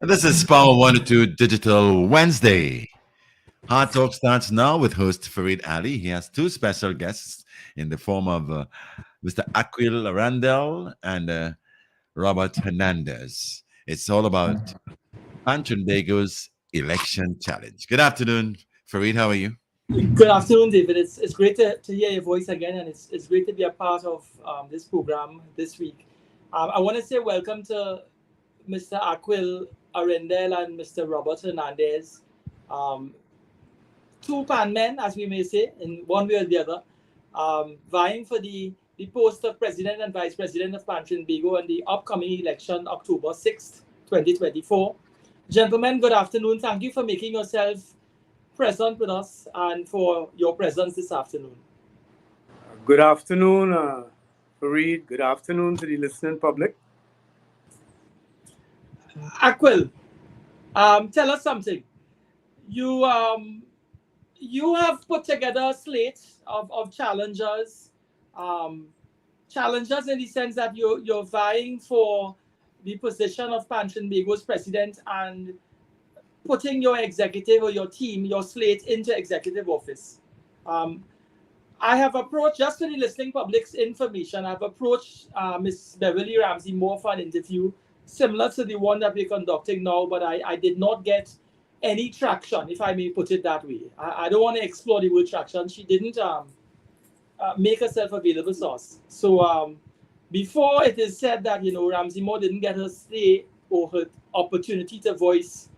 This is Power 102 Digital Wednesday. Hard Talk starts now with host Farid Ali. He has two special guests in the form of Mr. Aquil Randall and Robert Hernandez. It's all about Trinbago's election challenge. Good afternoon, Farid. How are you? Good afternoon, David. It's great to hear your voice again, and it's great to be a part of this program this week. I want to say welcome to Mr. Aquil Arendel and Mr. Robert Hernandez, um, two pan men, as we may say, in one way or the other, vying for the post of President and Vice President of Trinbago in the upcoming election, October 6th, 2024. Gentlemen, good afternoon. Thank you for making yourself present with us and for your presence this afternoon. Good afternoon, Fareed. Good afternoon to the listening public. Aquil, tell us something. You have put together a slate of challengers, challengers in the sense that you're vying for the position of Trinbago's president and putting your executive or your team, your slate into executive office. I have approached, just for the listening public's information, I've approached Ms. Beverly Ramsey Moore for an interview similar to the one that we're conducting now, but I did not get any traction, if I may put it that way. I don't want to explore the word traction. She didn't make herself available to us. So before it is said that, Ramsey Moore didn't get her say or her opportunity to voice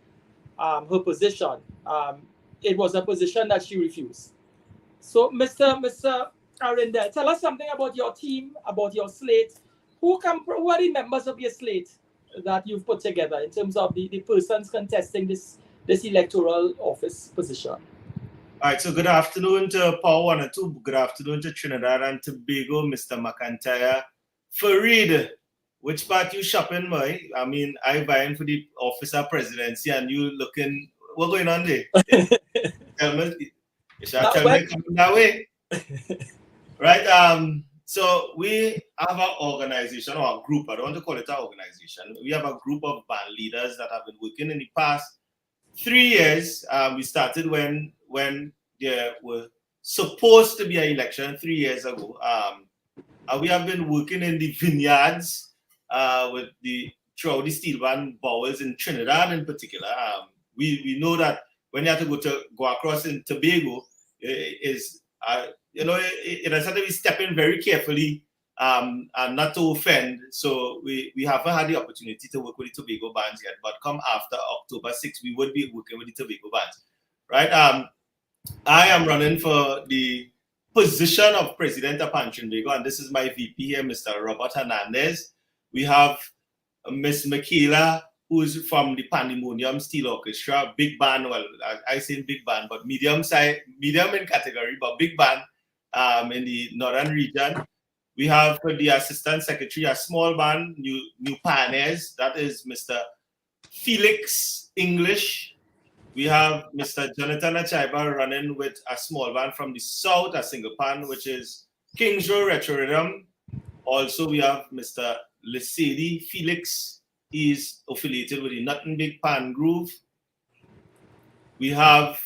her position, it was a position that she refused. So, Mr. Arendel, tell us something about your team, about your slate. Who are the members of your slate that you've put together in terms of the persons contesting this electoral office position? All right, so good afternoon to Power 102. Good afternoon to Trinidad and Tobago, Mr. McIntyre. Farid, which part you shopping, boy? I mean, I vying for the office of presidency and you looking, what going on there? Tell me, you shall tell me coming that way. Right, so we have an organization or a group, I don't want to call it an organization. We have a group of band leaders that have been working in the past 3 years. We started when there were supposed to be an election 3 years ago. We have been working in the vineyards with throughout the steel band bowels in Trinidad in particular. We know that when you have to go across in Tobago, it has to be stepping very carefully and not to offend. So we haven't had the opportunity to work with the Tobago bands yet, but come after October 6th, we would be working with the Tobago bands, right? I am running for the position of President of Trinbago, and this is my VP here, Mr. Robert Hernandez. We have Miss Michaela, who is from the Pandemonium Steel Orchestra, big band. Well, I say big band, but medium in category, but big band in the northern region. We have the assistant secretary, a small band, new pioneers. That is Mr. Felix English. We have Mr. Jonathan Achaiba running with a small band from the south, a single pan, which is Kings Row Retro Rhythm. Also, we have Mr. Lesedi Felix. He's affiliated with the Nothing Big Pan Groove. We have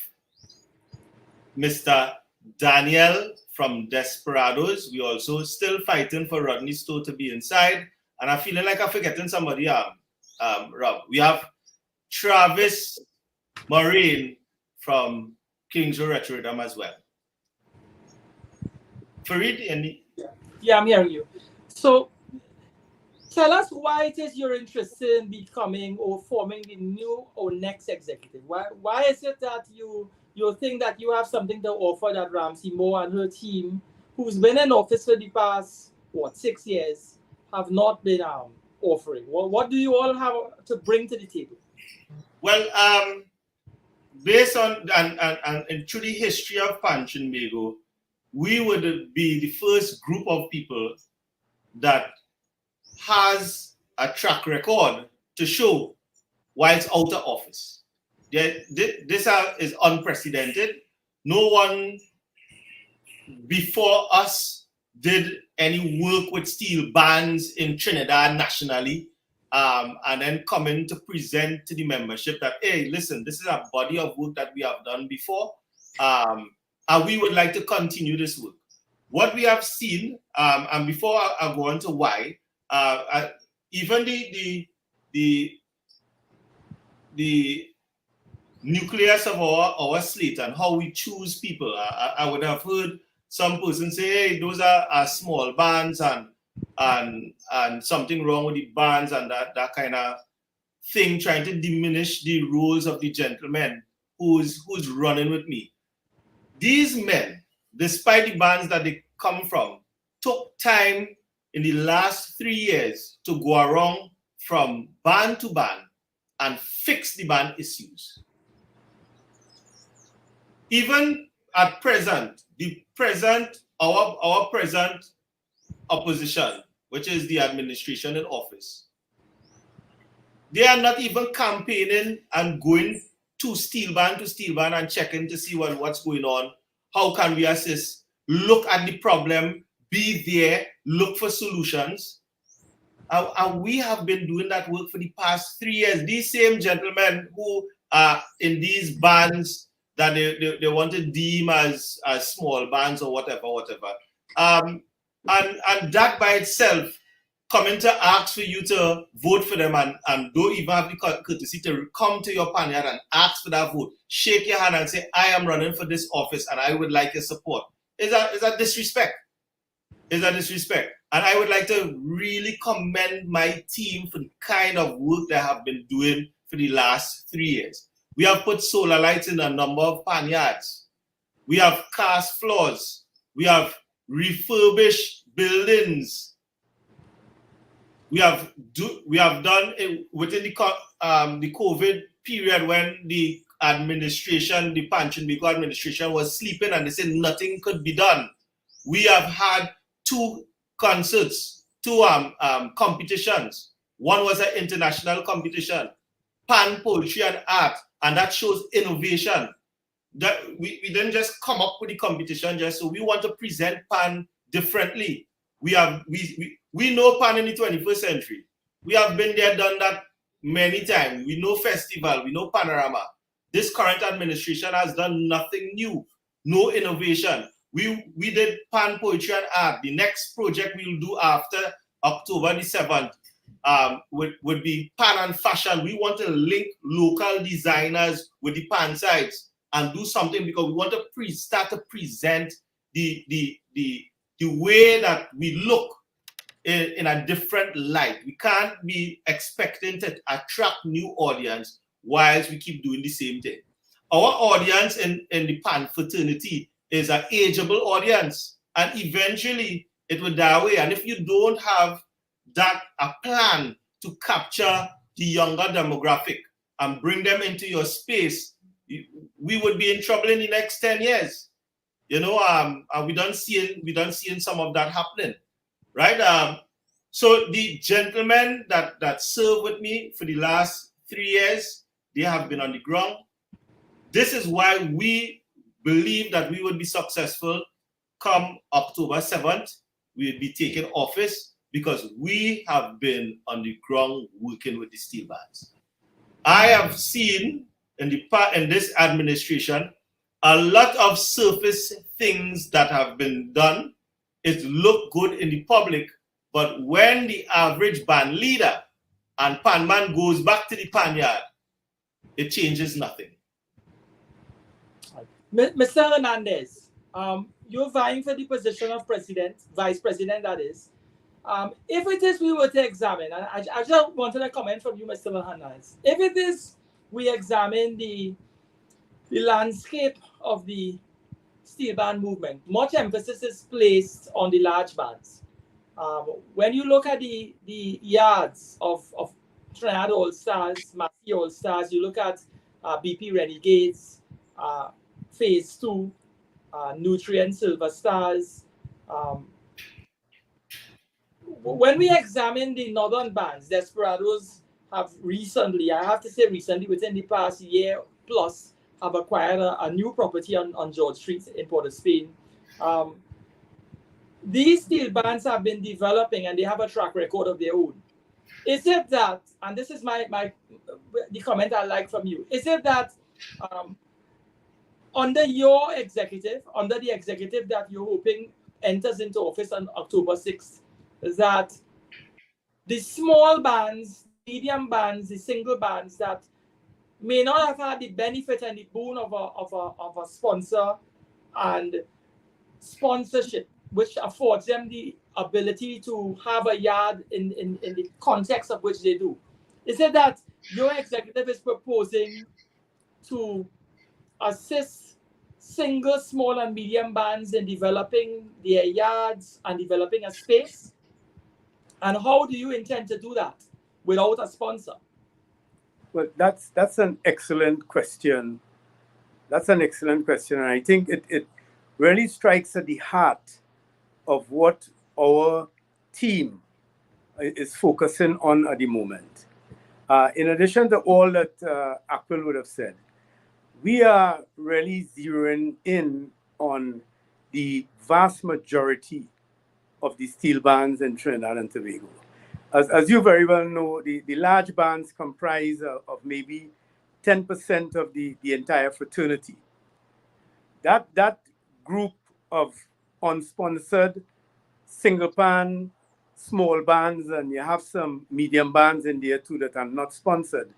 Mr. Daniel from Desperados. We also still fighting for Rodney Stowe to be inside. And I'm feeling like I'm forgetting somebody, Rob. We have Travis Moraine from Kings Row Retro Rhythm as well. Farid, any? Yeah, I'm hearing you. So tell us why it is you're interested in becoming or forming the new or next executive. Why is it that you think that you have something to offer that Ramsey Moore and her team, who's been in office for the past 6 years, have not been offering? What do you all have to bring to the table? Well, based on and through the history of Trinbago, we would be the first group of people that has a track record to show why it's out of office. This is unprecedented. No one before us did any work with steel bands in Trinidad nationally. and then coming to present to the membership that, hey, listen, this is a body of work that we have done before, and we would like to continue this work. What we have seen, and before I go on to why, even the nucleus of our slate and how we choose people, I would have heard some person say, hey, those are small bands and something wrong with the bands and that kind of thing, trying to diminish the roles of the gentleman who's running with me. These men, despite the bands that they come from, took time in the last 3 years to go around from band to band and fix the band issues. Even at present, our present opposition, which is the administration in office, they are not even campaigning and going to steel band and checking to see what's going on. How can we assist? Look at the problem, be there, look for solutions. And we have been doing that work for the past 3 years. These same gentlemen who are in these bands that they want to deem as small bands or whatever. And that by itself, coming to ask for you to vote for them and don't even have the courtesy to come to your panyard and ask for that vote, shake your hand and say, I am running for this office and I would like your support. Is that disrespect? Is that disrespect? And I would like to really commend my team for the kind of work they have been doing for the last 3 years. We have put solar lights in a number of panyards. We have cast floors. We have refurbished buildings. We have done it within the COVID period when the administration, the Trinbago administration, was sleeping and they said nothing could be done. We have had 2 concerts, 2 competitions. One was an international competition, pan poetry and art, and that shows innovation. That we didn't just come up with the competition just so we want to present pan differently. We know pan in the 21st century. We have been there, done that many times. We know festival, we know panorama. This current administration has done nothing new, no innovation. We did pan poetry and art. The next project we'll do after October the 7th would be pan and fashion. We want to link local designers with the pan sides and do something because we want to start to present the way that we look in a different light. We can't be expecting to attract new audience whilst we keep doing the same thing. Our audience in the pan fraternity is an ageable audience, and eventually it will die away. And if you don't have a plan to capture the younger demographic and bring them into your space, we would be in trouble in the next 10 years. You know, and we don't see some of that happening, right? So the gentlemen that served with me for the last 3 years, they have been on the ground. This is why we believe that we would be successful come October 7th. We will be taking office because we have been on the ground working with the steel bands. I have seen in this administration a lot of surface things that have been done. It look good in the public, but when the average band leader and pan man goes back to the panyard, it changes nothing. Mr. Hernandez, you're vying for the position of president, vice president, that is. If it is we were to examine, and I just wanted a comment from you, Mr. Hernandez. If it is we examine the landscape of the steel band movement, much emphasis is placed on the large bands. When you look at the yards of Trinidad All-Stars, Massey All-Stars, you look at BP Renegades, Phase 2, Nutrient Silver Stars. When we examine the northern bands, Desperados have recently, I have to say recently, within the past year plus, have acquired a new property on George Street in Port of Spain. These steel bands have been developing and they have a track record of their own. is it that, and this is the comment I like from you, is it that under the executive that you're hoping enters into office on October 6th, that the small bands, the medium bands, the single bands that may not have had the benefit and the boon of a sponsor and sponsorship, which affords them the ability to have a yard in the context of which they do. Is it that your executive is proposing to assist single, small, and medium bands in developing their yards and developing a space? And how do you intend to do that without a sponsor? Well, that's an excellent question. That's an excellent question. And I think it really strikes at the heart of what our team is focusing on at the moment. In addition to all that Akwil would have said, we are really zeroing in on the vast majority of the steel bands in Trinidad and Tobago. As you very well know, the large bands comprise of maybe 10% of the entire fraternity. That group of unsponsored single band, small bands, and you have some medium bands in there too that are not sponsored,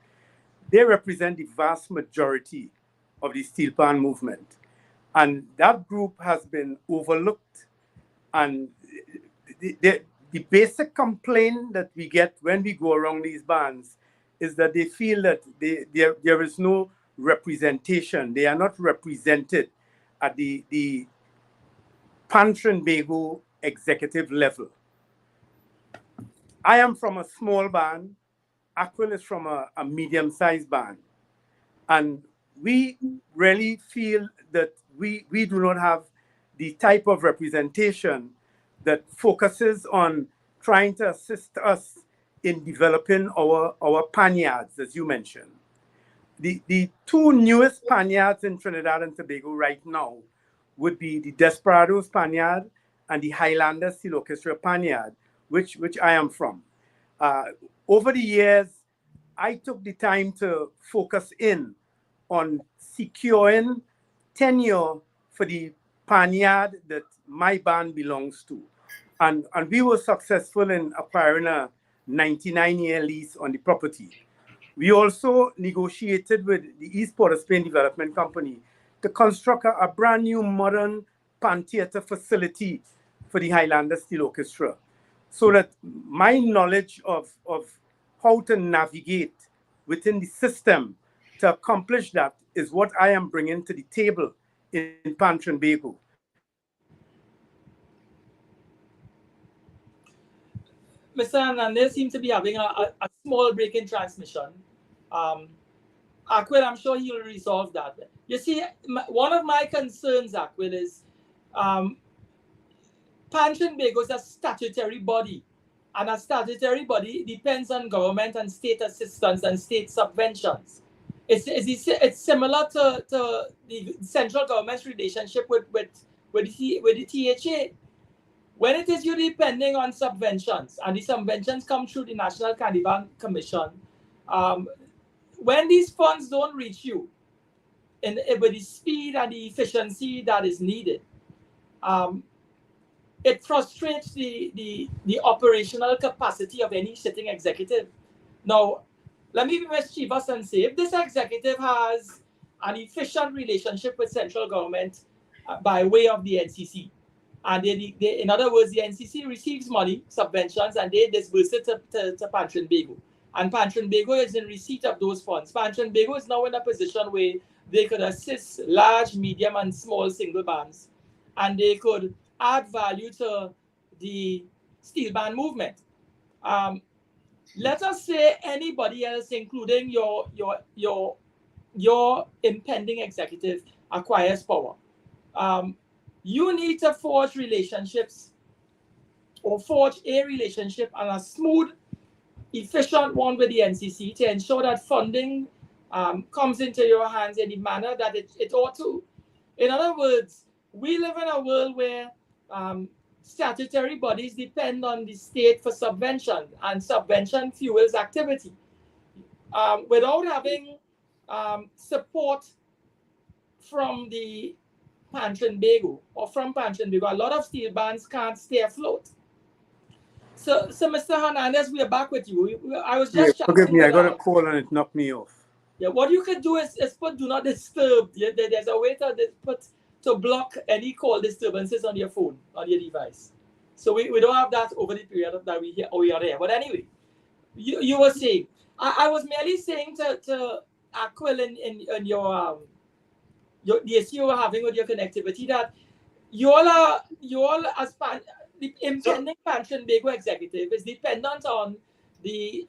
they represent the vast majority of the steel band movement. And that group has been overlooked. And the basic complaint that we get when we go around these bands is that they feel that there is no representation. They are not represented at the Trinbago executive level. I am from a small band. Akwil is from a medium-sized band. And we really feel that we do not have the type of representation that focuses on trying to assist us in developing our panyards, as you mentioned. The two newest panyards in Trinidad and Tobago right now would be the Desperados panyard and the Highlander Steel Orchestra panyard, which I am from. Over the years, I took the time to focus in on securing tenure for the panyard that my band belongs to. And we were successful in acquiring a 99-year lease on the property. We also negotiated with the East Port of Spain Development Company to construct a brand new modern pan theater facility for the Highlander Steel Orchestra, so that my knowledge of how to navigate within the system to accomplish that is what I am bringing to the table in Trinbago. Mr. Hernandez seems to be having a small break in transmission. Akwil, I'm sure he'll resolve that. You see, one of my concerns, Akwil, is Trinbago is a statutory body, and a statutory body depends on government and state assistance and state subventions. It's similar to the central government's relationship with the THA. When it is you depending on subventions, and the subventions come through the National Carnival Commission, when these funds don't reach you with the speed and the efficiency that is needed, it frustrates the operational capacity of any sitting executive. Now, let me be mischievous and say, if this executive has an efficient relationship with central government by way of the NCC, and they, in other words, the NCC receives money, subventions, and they disburse it to Trinbago. And Trinbago is in receipt of those funds. Trinbago is now in a position where they could assist large, medium, and small single bands, and they could add value to the steel band movement. Let us say anybody else, including your impending executive, acquires power. You need to forge relationships, or forge a relationship and a smooth, efficient one with the NCC to ensure that funding comes into your hands in the manner that it ought to. In other words, we live in a world where statutory bodies depend on the state for subvention, and subvention fuels activity. Without having support from the Trinbago or from Trinbago, a lot of steel bands can't stay afloat. So Mr. Hernandez, we are back with you. I was just forgive me, I got a call and it knocked me off. Yeah, what you can do is put do not disturb. There's a way to block any call disturbances on your phone, on your device. So we don't have that over the period that we are there. But anyway, you were saying, I was merely saying to Aquil in your the issue you were having with your connectivity, that you all as the impending Trinbago executive is dependent on the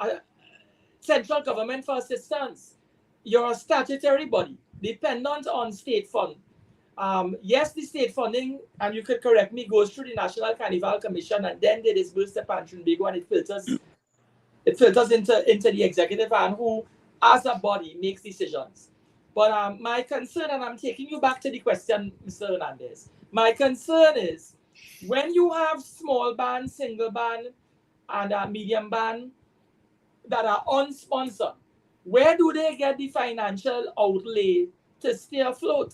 central government for assistance. You're a statutory body dependent on state fund. Yes, the state funding, and you could correct me, goes through the National Carnival Commission, and then they disburse to Trinbago, and it filters into the executive, and who, as a body, makes decisions. But my concern, and I'm taking you back to the question, Mr. Hernandez, my concern is when you have small band, single band, and medium band that are unsponsored, where do they get the financial outlay to stay afloat?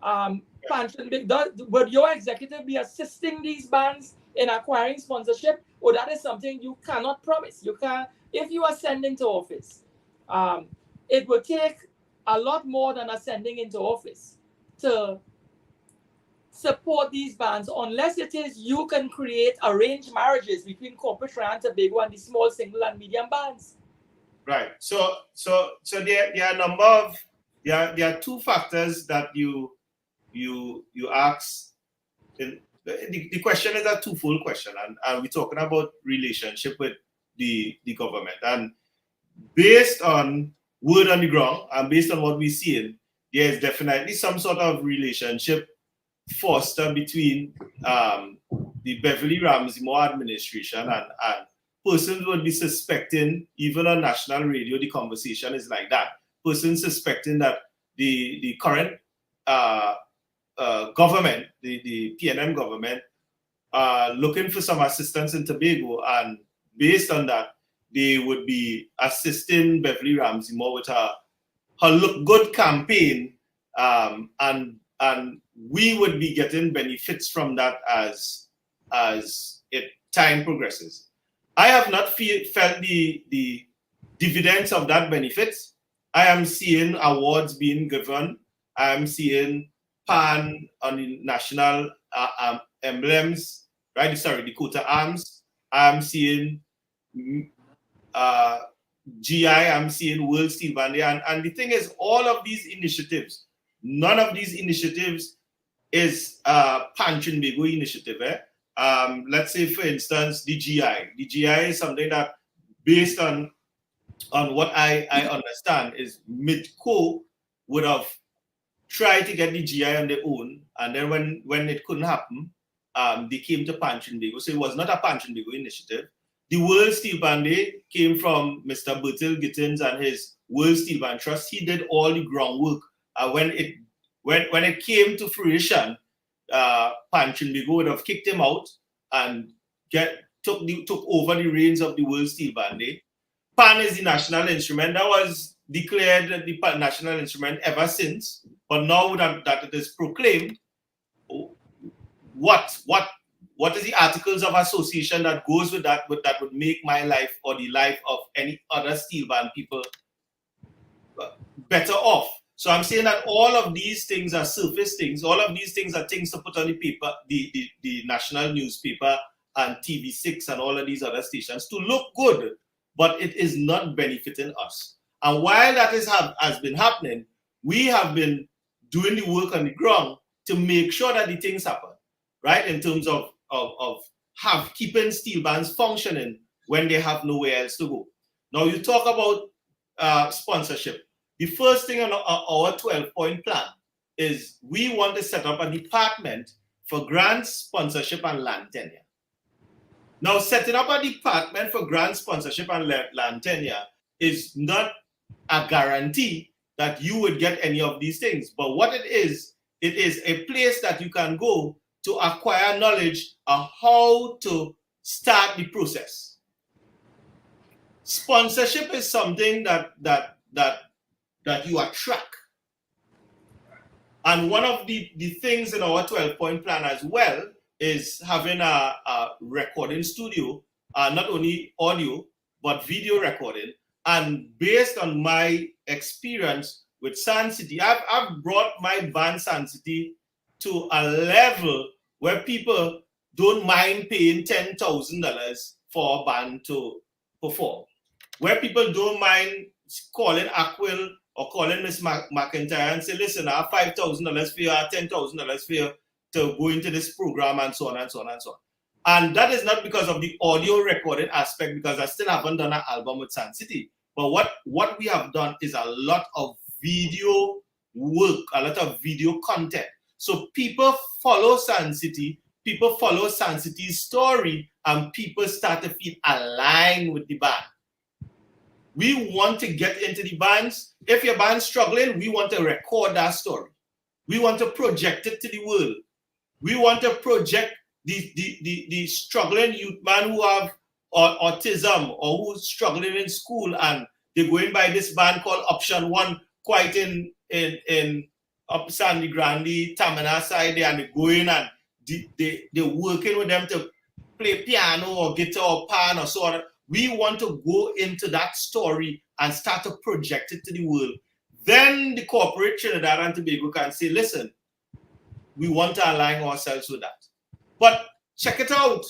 Would your executive be assisting these bands in acquiring sponsorship, or that is something you cannot promise? You can, if you are ascending to office, it would take a lot more than ascending into office to support these bands, unless it is you can create arranged marriages between corporate Trinbago and the small, single, and medium bands. Right. So there are a number of there are two factors that you ask. The question is a twofold question, and we're talking about relationship with the government, and based on word on the ground and based on what we're seeing, there is definitely some sort of relationship fostered between the Beverly Ramsey Moore administration and persons would be suspecting, even on national radio, the conversation is like that. Persons suspecting that the current government, the PNM government, looking for some assistance in Tobago, and based on that, they would be assisting Beverly Ramsey Moore with her Look Good campaign, and we would be getting benefits from that as time progresses. I have not felt the dividends of that benefits. I am seeing awards being given. I am seeing PAN on the national emblems, right? Sorry, the coat of arms. I am seeing GI. I'm seeing World Steel Band Day. And the thing is, all of these initiatives, none of these initiatives is PAN Trinbago initiative. Let's say, for instance, the GI. The GI is something that, based on what I understand, is Midco would have tried to get the GI on their own, and then when it couldn't happen, they came to PAN Trinbago. So it was not a PAN Trinbago initiative. The World Steel Band Day came from Mr. Bertil Gittins and his World Steel Band Trust. He did all the groundwork. When it came to fruition, PAN Trinbago would have kicked him out and took over the reins of the World Steel Band Day. PAN is the national instrument that was declared the national instrument ever since, but now that it is proclaimed, what is the articles of association that goes with that would make my life or the life of any other steel band people better off? So I'm saying that all of these things are surface things. All of these things are things to put on the paper, the national newspaper and TV6 and all of these other stations to look good, but it is not benefiting us. And while that has been happening, we have been doing the work on the ground to make sure that the things happen, right? In terms of keeping steel bands functioning when they have nowhere else to go. Now you talk about sponsorship. The first thing on our 12-point plan is we want to set up a department for grants, sponsorship, and land tenure. Now, setting up a department for grants, sponsorship, and land tenure is not a guarantee that you would get any of these things. But what it is a place that you can go to acquire knowledge on how to start the process. Sponsorship is something that you attract. And one of the things in our 12-point plan as well is having a recording studio, not only audio, but video recording. And based on my experience with Sun City, I've brought my band Sun City to a level where people don't mind paying $10,000 for a band to perform. Where people don't mind calling Aquil or calling Miss McIntyre and say, listen, I have $5,000 for you, I have $10,000 for you to go into this program, and so on and so on and so on. And that is not because of the audio recording aspect, because I still haven't done an album with Sun City. But what we have done is a lot of video work, a lot of video content. So people follow Sun City, people follow Sun City's story, and people start to feel aligned with the band. We want to get into the bands. If your band's struggling, we want to record that story. We want to project it to the world. We want to project the struggling youth man who have autism or who's struggling in school, and they're going by this band called Option One, quite in up Sandy Grande, Tamina side there, and they're going and they're working with them to play piano or guitar or pan or so on. We want to go into that story and start to project it to the world. Then the corporate Trinidad and Tobago can say, listen, we want to align ourselves with that. But check it out.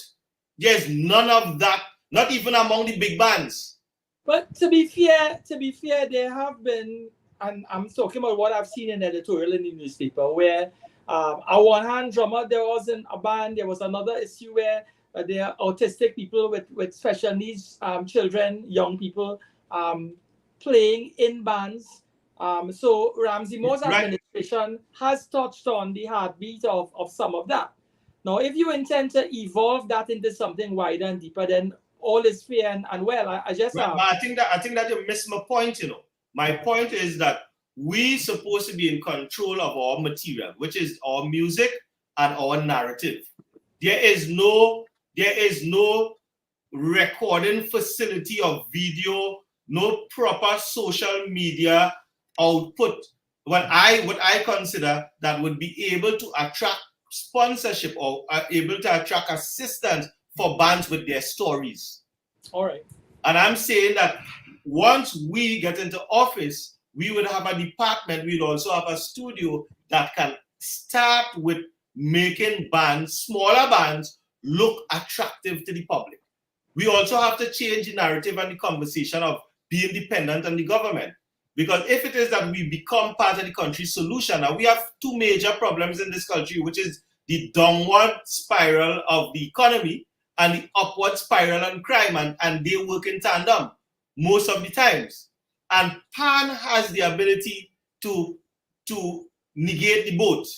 There's none of that, not even among the big bands. But to be fair, there have been, and I'm talking about what I've seen in editorial in the newspaper, where on one hand, drummer, there wasn't a band. There was another issue where there are autistic people with special needs, children, young people, playing in bands. So Ramsey Moore's administration has touched on the heartbeat of some of that. Now, if you intend to evolve that into something wider and deeper, then all is fair and well. I just but I think that you missed my point. My point is that we're supposed to be in control of our material, which is our music and our narrative. There is no recording facility of video, no proper social media output. What I consider that would be able to attract sponsorship or are able to attract assistance for bands with their stories. All right. And I'm saying that once we get into office, we would have a department, we'd also have a studio that can start with making bands, smaller bands, look attractive to the public. We also have to change the narrative and the conversation of being dependent on the government. Because if it is that we become part of the country's solution, now we have two major problems in this country, which is the downward spiral of the economy and the upward spiral on crime, and they work in tandem most of the times. And PAN has the ability to negate the both,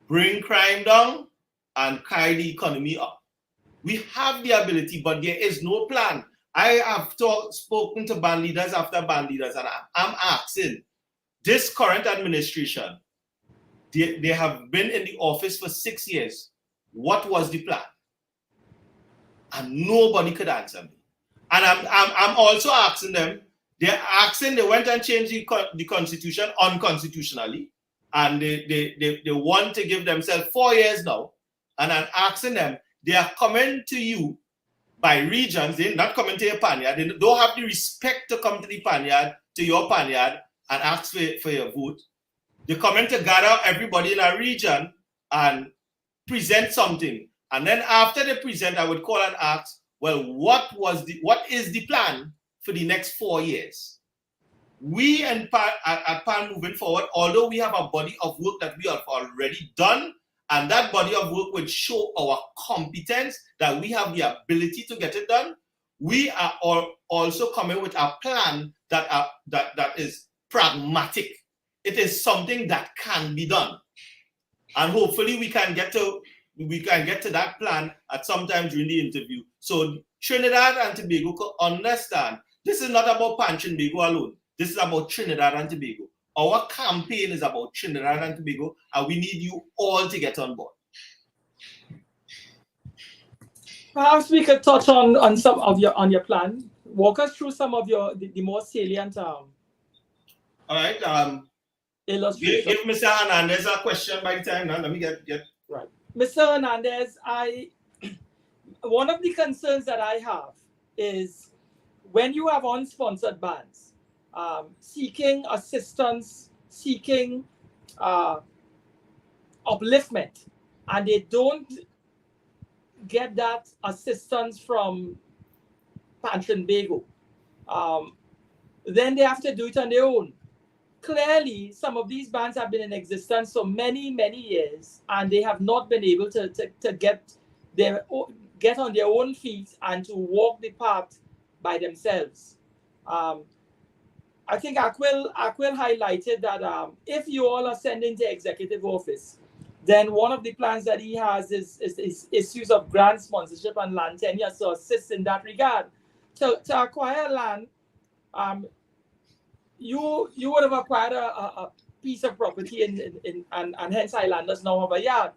bring crime down and carry the economy up. We have the ability, but there is no plan. I have spoken to band leaders after band leaders, and I'm asking, this current administration, they have been in the office for 6 years. What was the plan? And nobody could answer me. And I'm also asking them, they went and changed the constitution unconstitutionally, and they want to give themselves 4 years now. And I'm asking them, they are coming to you by regions, they're not coming to your panyard. They don't have the respect to come to the panyard, to your panyard, and ask for your vote. They're coming to gather everybody in a region and present something. And then after they present, I would call and ask, well, what is the plan for the next 4 years? We at PAN moving forward, although we have a body of work that we have already done, and that body of work would show our competence, that we have the ability to get it done, we are also coming with a plan that is pragmatic. It is something that can be done. And hopefully we can get to that plan at some time during the interview. So Trinidad and Tobago could understand this is not about PAN Trinbago alone. This is about Trinidad and Tobago. Our campaign is about Trinidad and Tobago, and we need you all to get on board. Perhaps we could touch on some of your plan. Walk us through some of the more salient All right. illustration. Give Mr. Hernandez a question by the time now. Let me get. Right, Mr. Hernandez. One of the concerns that I have is when you have unsponsored bands seeking assistance, seeking upliftment, and they don't get that assistance from Trinbago, then they have to do it on their own. Clearly, some of these bands have been in existence for many, many years, and they have not been able to get on their own feet and to walk the path by themselves. I think Aquil highlighted that if you all are sending to executive office, then one of the plans that he has is issues of grant sponsorship and land tenure, so assist in that regard. To acquire land, you would have acquired a piece of property and hence Highlanders now have a yard.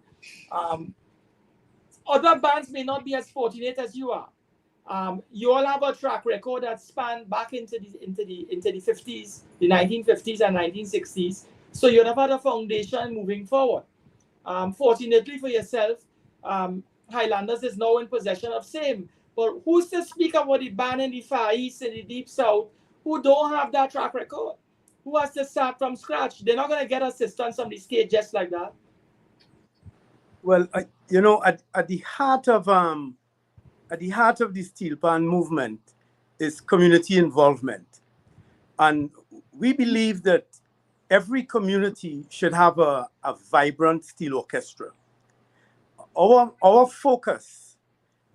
Other bands may not be as fortunate as you are. You all have a track record that span back into the 50s, the 1950s and 1960s. So you'd have had a foundation moving forward. Fortunately for yourself, Highlanders is now in possession of same. But who's to speak about the band in the Far East and the Deep South who don't have that track record? Who has to start from scratch? They're not going to get assistance from the state just like that. Well, at the heart of the steel pan movement is community involvement, and we believe that every community should have a vibrant steel orchestra. Our focus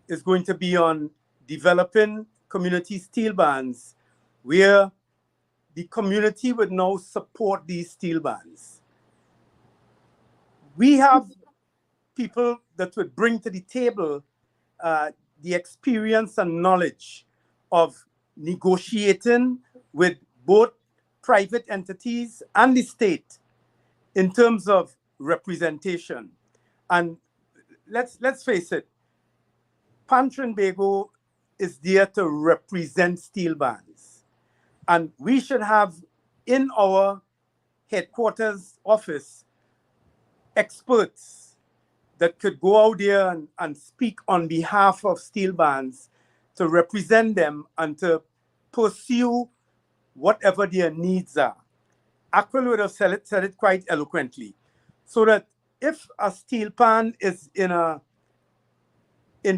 is going to be on developing community steel bands where the community would now support these steel bands. We have people that would bring to the table the experience and knowledge of negotiating with both private entities and the state in terms of representation. And let's face it, Trinbago is there to represent steel bands. And we should have in our headquarters office experts that could go out there and speak on behalf of steel bands to represent them and to pursue whatever their needs are. Aquil would have said it quite eloquently. So that if a steel pan is in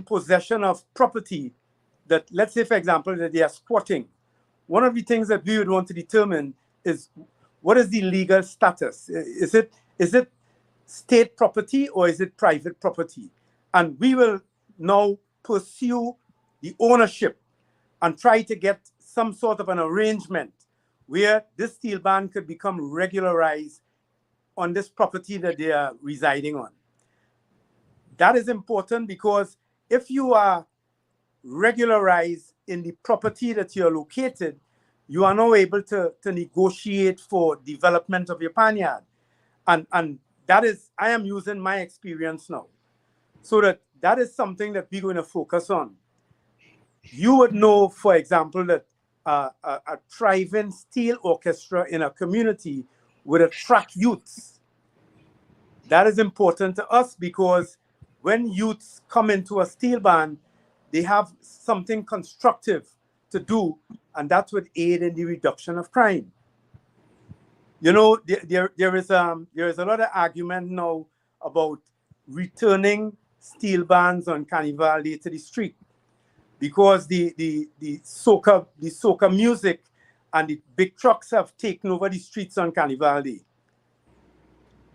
possession of property that, let's say, for example, that they are squatting, one of the things that we would want to determine is what is the legal status? Is it state property or is it private property? And we will now pursue the ownership and try to get some sort of an arrangement where this steel band could become regularized on this property that they are residing on. That is important because if you are regularized in the property that you're located, you are now able to negotiate for development of your panyard. And that is, I am using my experience now. So that is something that we're going to focus on. You would know, for example, that a thriving steel orchestra in a community would attract youths. That is important to us because when youths come into a steel band, they have something constructive to do, and that would aid in the reduction of crime. You know, there is a lot of argument now about returning steel bands on Carnival Day to the street because the soca music and the big trucks have taken over the streets on Carnival Day.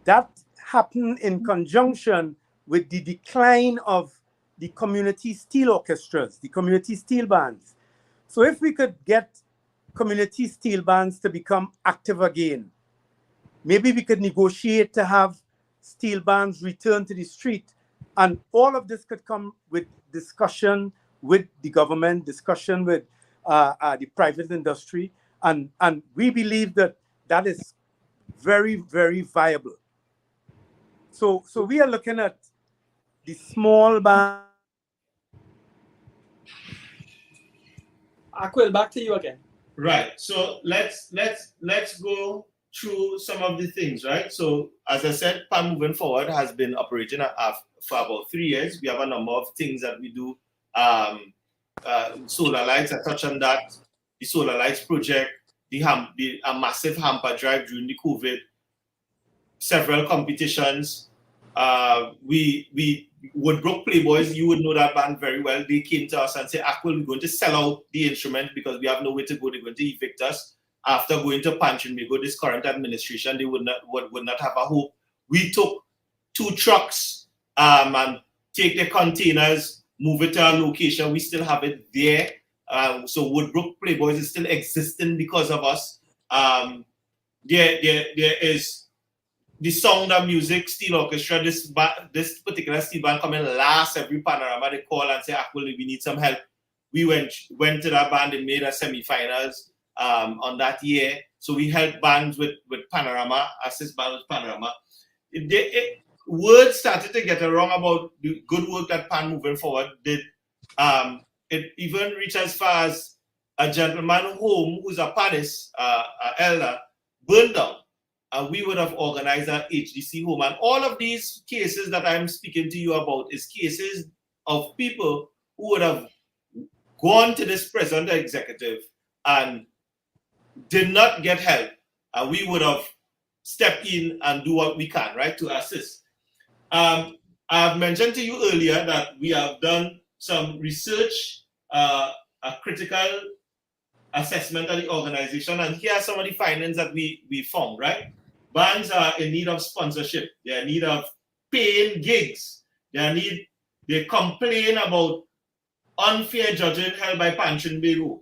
That happened in conjunction with the decline of the community steel orchestras, the community steel bands. So if we could get community steel bands to become active again, maybe we could negotiate to have steel bands return to the street. And all of this could come with discussion with the government, discussion with the private industry. And we believe that that is very, very viable. So we are looking at the small bands Aquil, back to you again. Right. So let's go through some of the things, right? So as I said, PAN moving forward has been operating for about 3 years. We have a number of things that we do. Solar lights, I touched on that. The solar lights project, a massive hamper drive during the COVID, several competitions. We Woodbrook Playboys, you would know that band very well. They came to us and said, Aquil, we're going to sell out the instrument because we have nowhere to go. They're going to evict us. After going to Trinbago, this current administration, they would not have a hope. We took 2 trucks and take the containers, move it to our location. We still have it there. So Woodbrook Playboys is still existing because of us. There is the Sound of Music Steel Orchestra. This particular steel band come in last every panorama. They call and say, Aquil, we need some help. We went to that band and made a semi-finals on that year. So we helped bands with Panorama, assist bands with Panorama. Word started to get around about the good work that PAN moving forward did. It even reached as far as a gentleman home who's a PANist, elder, burned down. And we would have organized an HDC home. And all of these cases that I'm speaking to you about is cases of people who would have gone to this present executive and did not get help. And we would have stepped in and do what we can, right, to assist. I've mentioned to you earlier that we have done some research, a critical assessment of the organization, and here are some of the findings that we found, right? Bands are in need of sponsorship. They're in need of paying gigs. They complain about unfair judging held by Trinbago.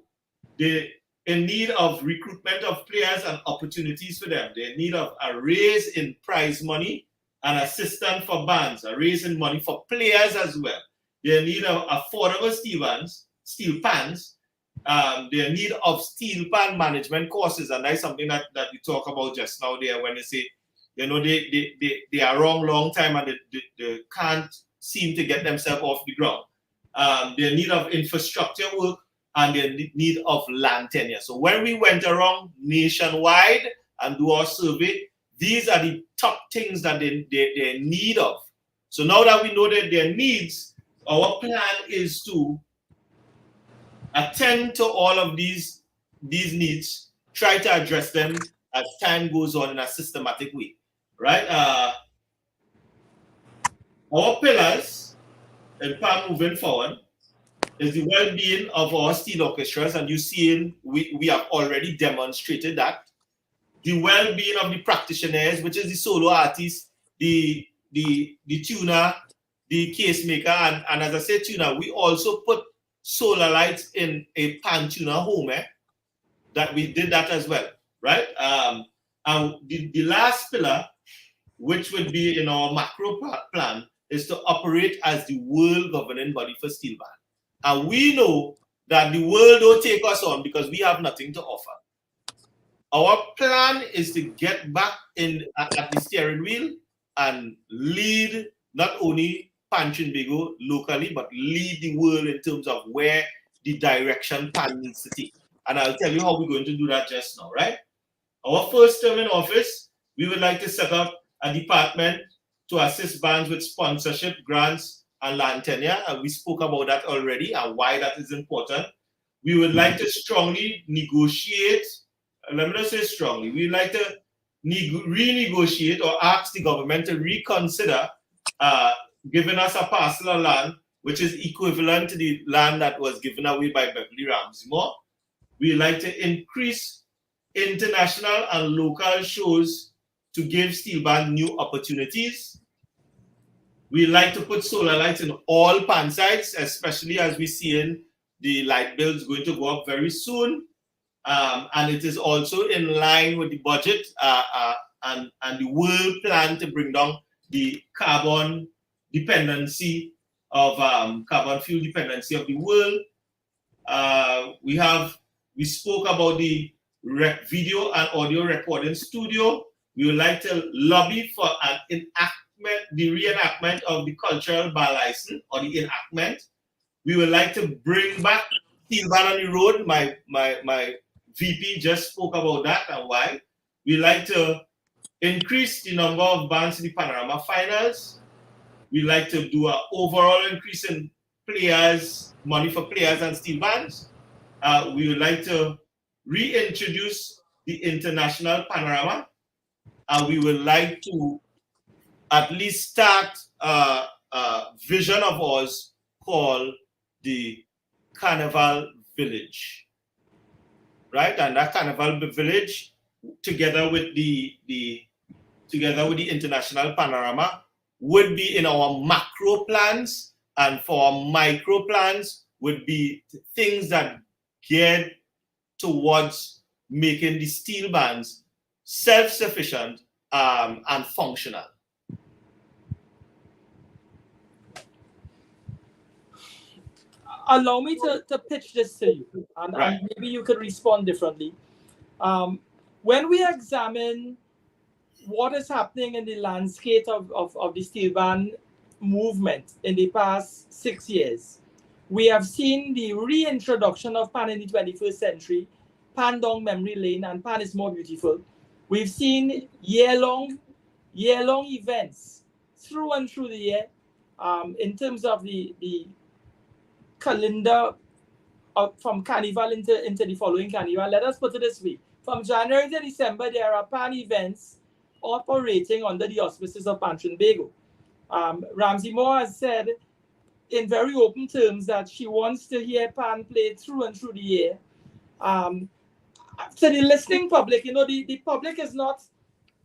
They're in need of recruitment of players and opportunities for them. They're in need of a raise in prize money and assistance for bands, a raise in money for players as well. They're in need of affordable steel pans. They're in need of steel pan management courses, and that's something that we talk about just now there when they say, you know, they are wrong long time and they can't seem to get themselves off the ground. They're in need of infrastructure work, and they're in need of land tenure. So when we went around nationwide and do our survey, these are the top things that they're in need of. So now that we know that their needs, our plan is to attend to all of these needs, try to address them as time goes on in a systematic way, right? Our pillars in PAN moving forward is the well-being of our steel orchestras, and you see we have already demonstrated that. The well-being of the practitioners, which is the solo artist, the tuner, the case maker, and as I said, tuner, we also put solar lights in a PAN tuner home, that we did that as well, right? And the last pillar, which would be in our macro plan, is to operate as the world governing body for steel band. And we know that the world don't take us on because we have nothing to offer. Our plan is to get back at the steering wheel and lead not only Trinbago locally, but lead the world in terms of where the direction PAN needs to take. And I'll tell you how we're going to do that just now, right? Our first term in office, we would like to set up a department to assist bands with sponsorship, grants, and land tenure. And we spoke about that already and why that is important. We would like to strongly negotiate, let me not say strongly, we'd like to renegotiate or ask the government to reconsider giving us a parcel of land, which is equivalent to the land that was given away by Beverly Ramsey Moore. We like to increase international and local shows to give steel band new opportunities. We like to put solar lights in all PAN sites, especially as we see in the light bills going to go up very soon. And it is also in line with the budget and the world plan to bring down the carbon dependency of carbon fuel dependency of the world. We spoke about the video and audio recording studio. We would like to lobby for the reenactment of the cultural bar license or the enactment. We would like to bring back steel ban on the road. My VP just spoke about that and why. We like to increase the number of bands in the Panorama finals. We like to do an overall increase in players, money for players and steel bands. We would like to reintroduce the international Panorama. We would like to at least start a vision of ours called the Carnival Village, right? And that Carnival Village, together with the international Panorama, would be in our macro plans, and for our micro plans would be things that geared towards making the steel bands self-sufficient and functional. Allow me to pitch this to you, and, Right. and maybe you could respond differently. When we examine what is happening in the landscape of the steel band movement in the past 6 years, we have seen the reintroduction of Pan in the 21st century, Pan down memory lane, and Pan is more beautiful. We've seen year-long events through and through the year in terms of the calendar from Carnival into the following Carnival. Let us put it this way. From January to December, there are Pan events operating under the auspices of Pan Trinbago. Ramsey Moore has said in very open terms that she wants to hear Pan played through and through the year. To the listening public, the public is not,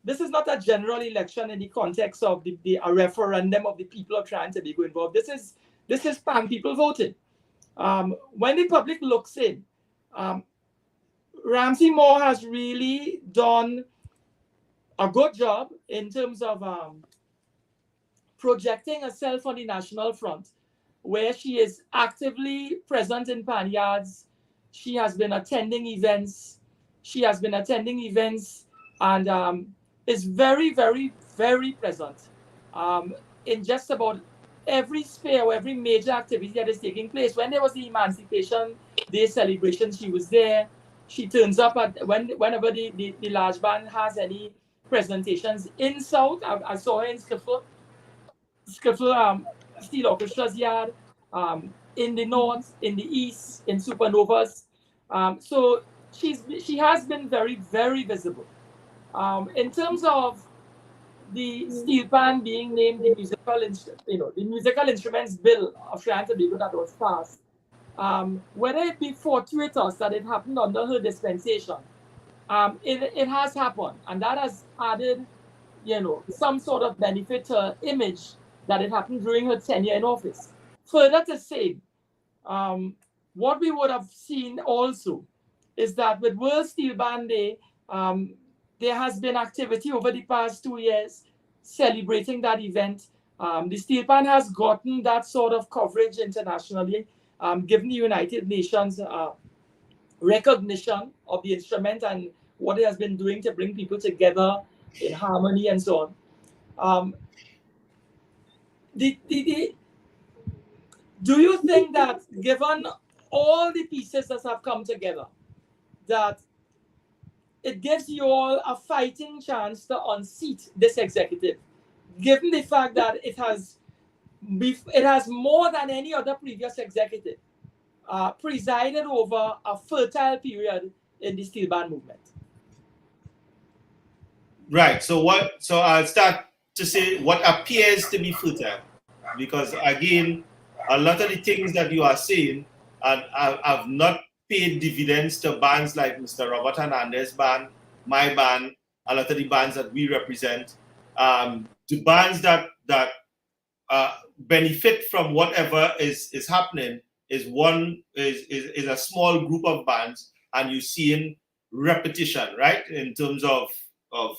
this is not a general election in the context of a referendum of the people of Trinidad and Tobago involved. This is Pan people voting. When the public looks in, Ramsey Moore has really done a good job in terms of projecting herself on the national front, where she is actively present in Pan yards. She has been attending events. And is very, very, very present in just about every sphere or every major activity that is taking place. When there was the Emancipation Day celebration, she was there. She turns up at whenever the large band has any presentations in South. I saw her in Skiffle Steel Orchestra's yard, in the North, in the East, in Supernovas. So she has been very, very visible. In terms of the steel band being named the musical instruments bill of Trinidad and Tobago that was passed, whether it be fortuitous that it happened under her dispensation, it has happened, and that has added, some sort of benefit to her image that it happened during her tenure in office. Further to say, what we would have seen also is that with World Steel Band Day, there has been activity over the past 2 years celebrating that event. The steel band has gotten that sort of coverage internationally, given the United Nations recognition of the instrument and what it has been doing to bring people together in harmony and so on. Do you think that given all the pieces that have come together, that it gives you all a fighting chance to unseat this executive, given the fact that it has more than any other previous executive presided over a fertile period in the steel band movement? Right. So I'll start to say what appears to be fertile, because again, a lot of the things that you are saying have not paid dividends to bands like Mr. Robert Hernandez band, my band, a lot of the bands that we represent. The bands that benefit from whatever is happening is a small group of bands, and you're seeing repetition, right? In terms of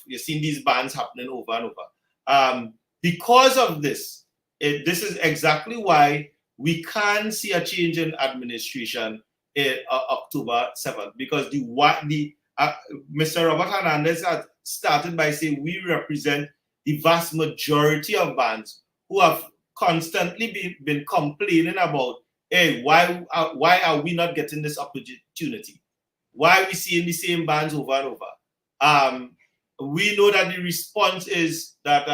you're seeing these bands happening over and over. Because of this, this is exactly why we can see a change in administration in October 7th, because Mr. Robert Hernandez had started by saying we represent the vast majority of bands who have constantly been complaining about hey, why are we not getting this opportunity? Why are we seeing the same bands over and over? We know that the response is that,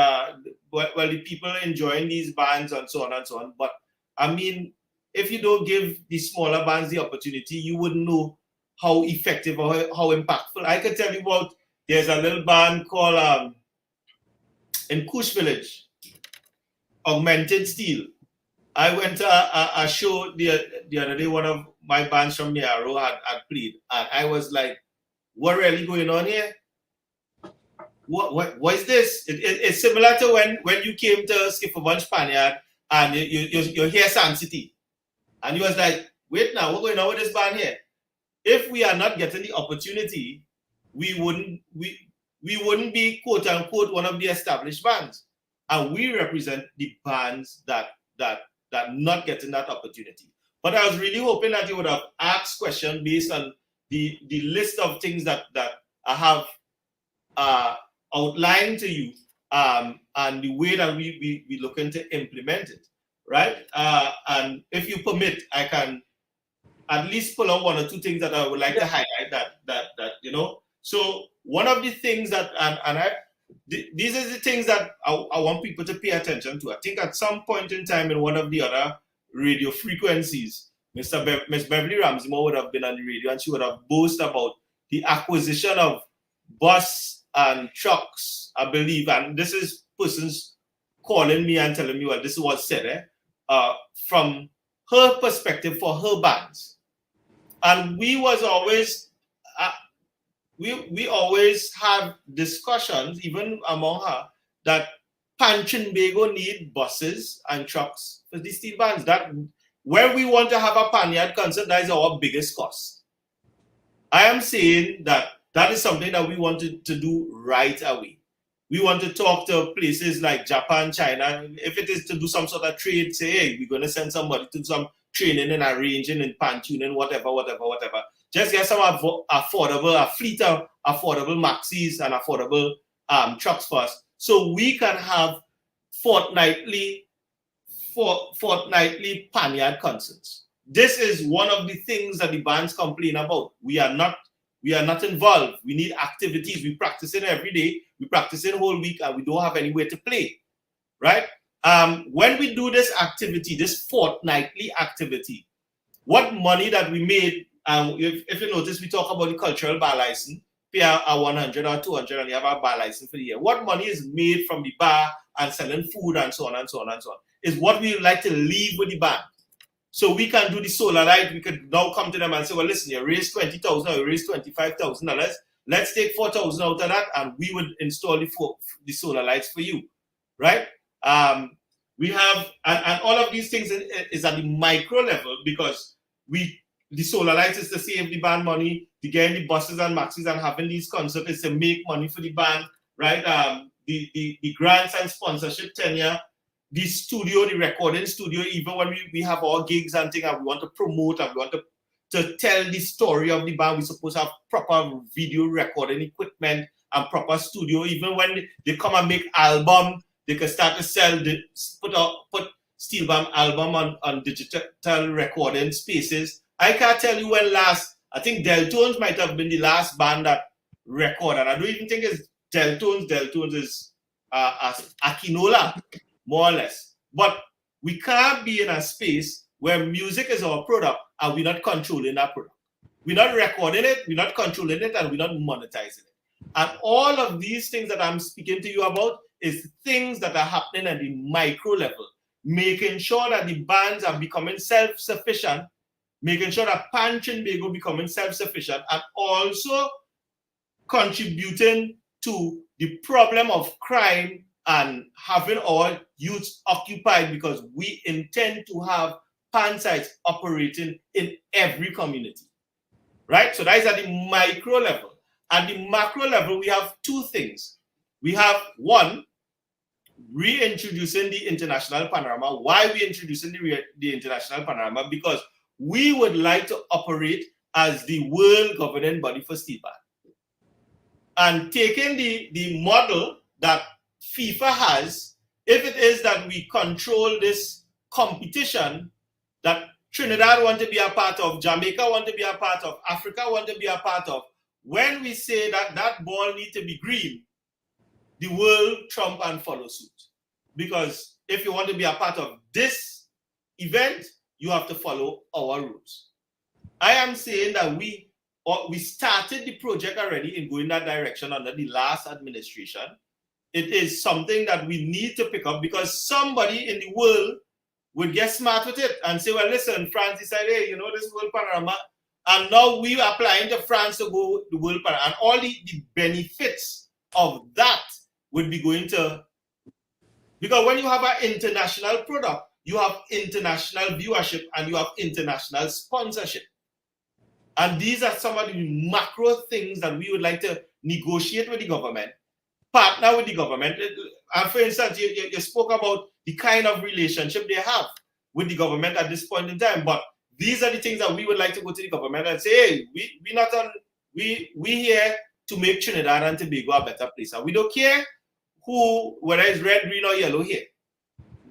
well, the people are enjoying these bands and so on and so on. But I mean, if you don't give the smaller bands the opportunity, you wouldn't know how effective or how impactful. I can tell you about, there's a little band called in Kush Village, Augmented Steel. I went to a show the other day. One of my bands from Miaro had played, and I was like, "What really going on here? What is this?" It's similar to when you came to Skipper Bunch Spaniard and you hear Sun City, and you was like, "Wait now, what's going on with this band here?" If we are not getting the opportunity, we wouldn't be quote unquote one of the established bands, and we represent the bands that not getting that opportunity. But I was really hoping that you would have asked questions based on the list of things that I have outlined to you, and the way that we looking to implement it, right? And if you permit, I can at least pull out one or two things that I would like to highlight that you know. So one of the things that these are the things that I want people to pay attention to. I think at some point in time in one of the other radio frequencies, Miss Beverly Ramsmore would have been on the radio, and she would have boasted about the acquisition of bus and trucks, I believe. And this is persons calling me and telling me, well, this is what's said, from her perspective for her bands. And we was always we always have discussions, even among her, that Trinbago need buses and trucks for these steel bands. That when we want to have a Panyard concert, that is our biggest cost. I am saying that is something that we want to do right away. We want to talk to places like Japan, China. If it is to do some sort of trade, say, hey, we're going to send somebody to do some training and arranging and pan tuning, whatever. Just get some a fleet of affordable maxis and affordable trucks first, so we can have fortnightly Panyard concerts. This is one of the things that the bands complain about. We are not involved. We need activities. We practice it every day. We practice it whole week, and we don't have anywhere to play, right? When we do this activity, this fortnightly activity, what money that we made, if you notice, we talk about the cultural bar license, pay a 100 or 200, and you have a bar license for the year. What money is made from the bar and selling food and so on and so on and so on is what we like to leave with the band. So we can do the solar light. We could now come to them and say, well, listen, you raised $20,000 or you raised $25,000. Let's take $4,000 out of that, and we would install the solar lights for you, right? We have, and all of these things is at the micro level, because the solar lights is to save the band money, to get the buses and maxis and having these concerts is to make money for the band, right? The grants and sponsorship tenure, the studio, the recording studio, even when we have our gigs and things and we want to promote and we want to tell the story of the band, we're supposed to have proper video recording equipment and proper studio. Even when they come and make album, they can start to sell, put Steel Band album on digital recording spaces. I can't tell you when last, I think Deltones might have been the last band that recorded. I don't even think it's Deltones. Deltones is Akinola, more or less. But we can't be in a space where music is our product and we're not controlling that product. We're not recording it, we're not controlling it, and we're not monetizing it. And all of these things that I'm speaking to you about is things that are happening at the micro level, making sure that the bands are becoming self-sufficient, making sure that Trinbago becoming self-sufficient, and also contributing to the problem of crime and having our youth occupied, because we intend to have pan sites operating in every community, right? So that is at the micro level. At the macro level, we have two things. We have one, reintroducing the international panorama. Why are we introducing the international panorama? Because we would like to operate as the world governing body for steel band. And taking the model that FIFA has, if it is that we control this competition, that Trinidad want to be a part of, Jamaica want to be a part of, Africa want to be a part of. When we say that that ball needs to be green, the world trump and follow suit. Because if you want to be a part of this event, you have to follow our rules. I am saying that we started the project already in going that direction under the last administration. It is something that we need to pick up because somebody in the world would get smart with it and say, well, listen, France decided, hey, you know, this world panorama, and now we are applying to France to go the world panorama, and all the benefits of that would be going to, because when you have an international product, you have international viewership and you have international sponsorship. And these are some of the macro things that we would like to negotiate with the government, partner with the government. And for instance, you spoke about the kind of relationship they have with the government at this point in time. But these are the things that we would like to go to the government and say, hey, we here to make Trinidad and Tobago a better place. And we don't care whether it's red, green, or yellow here.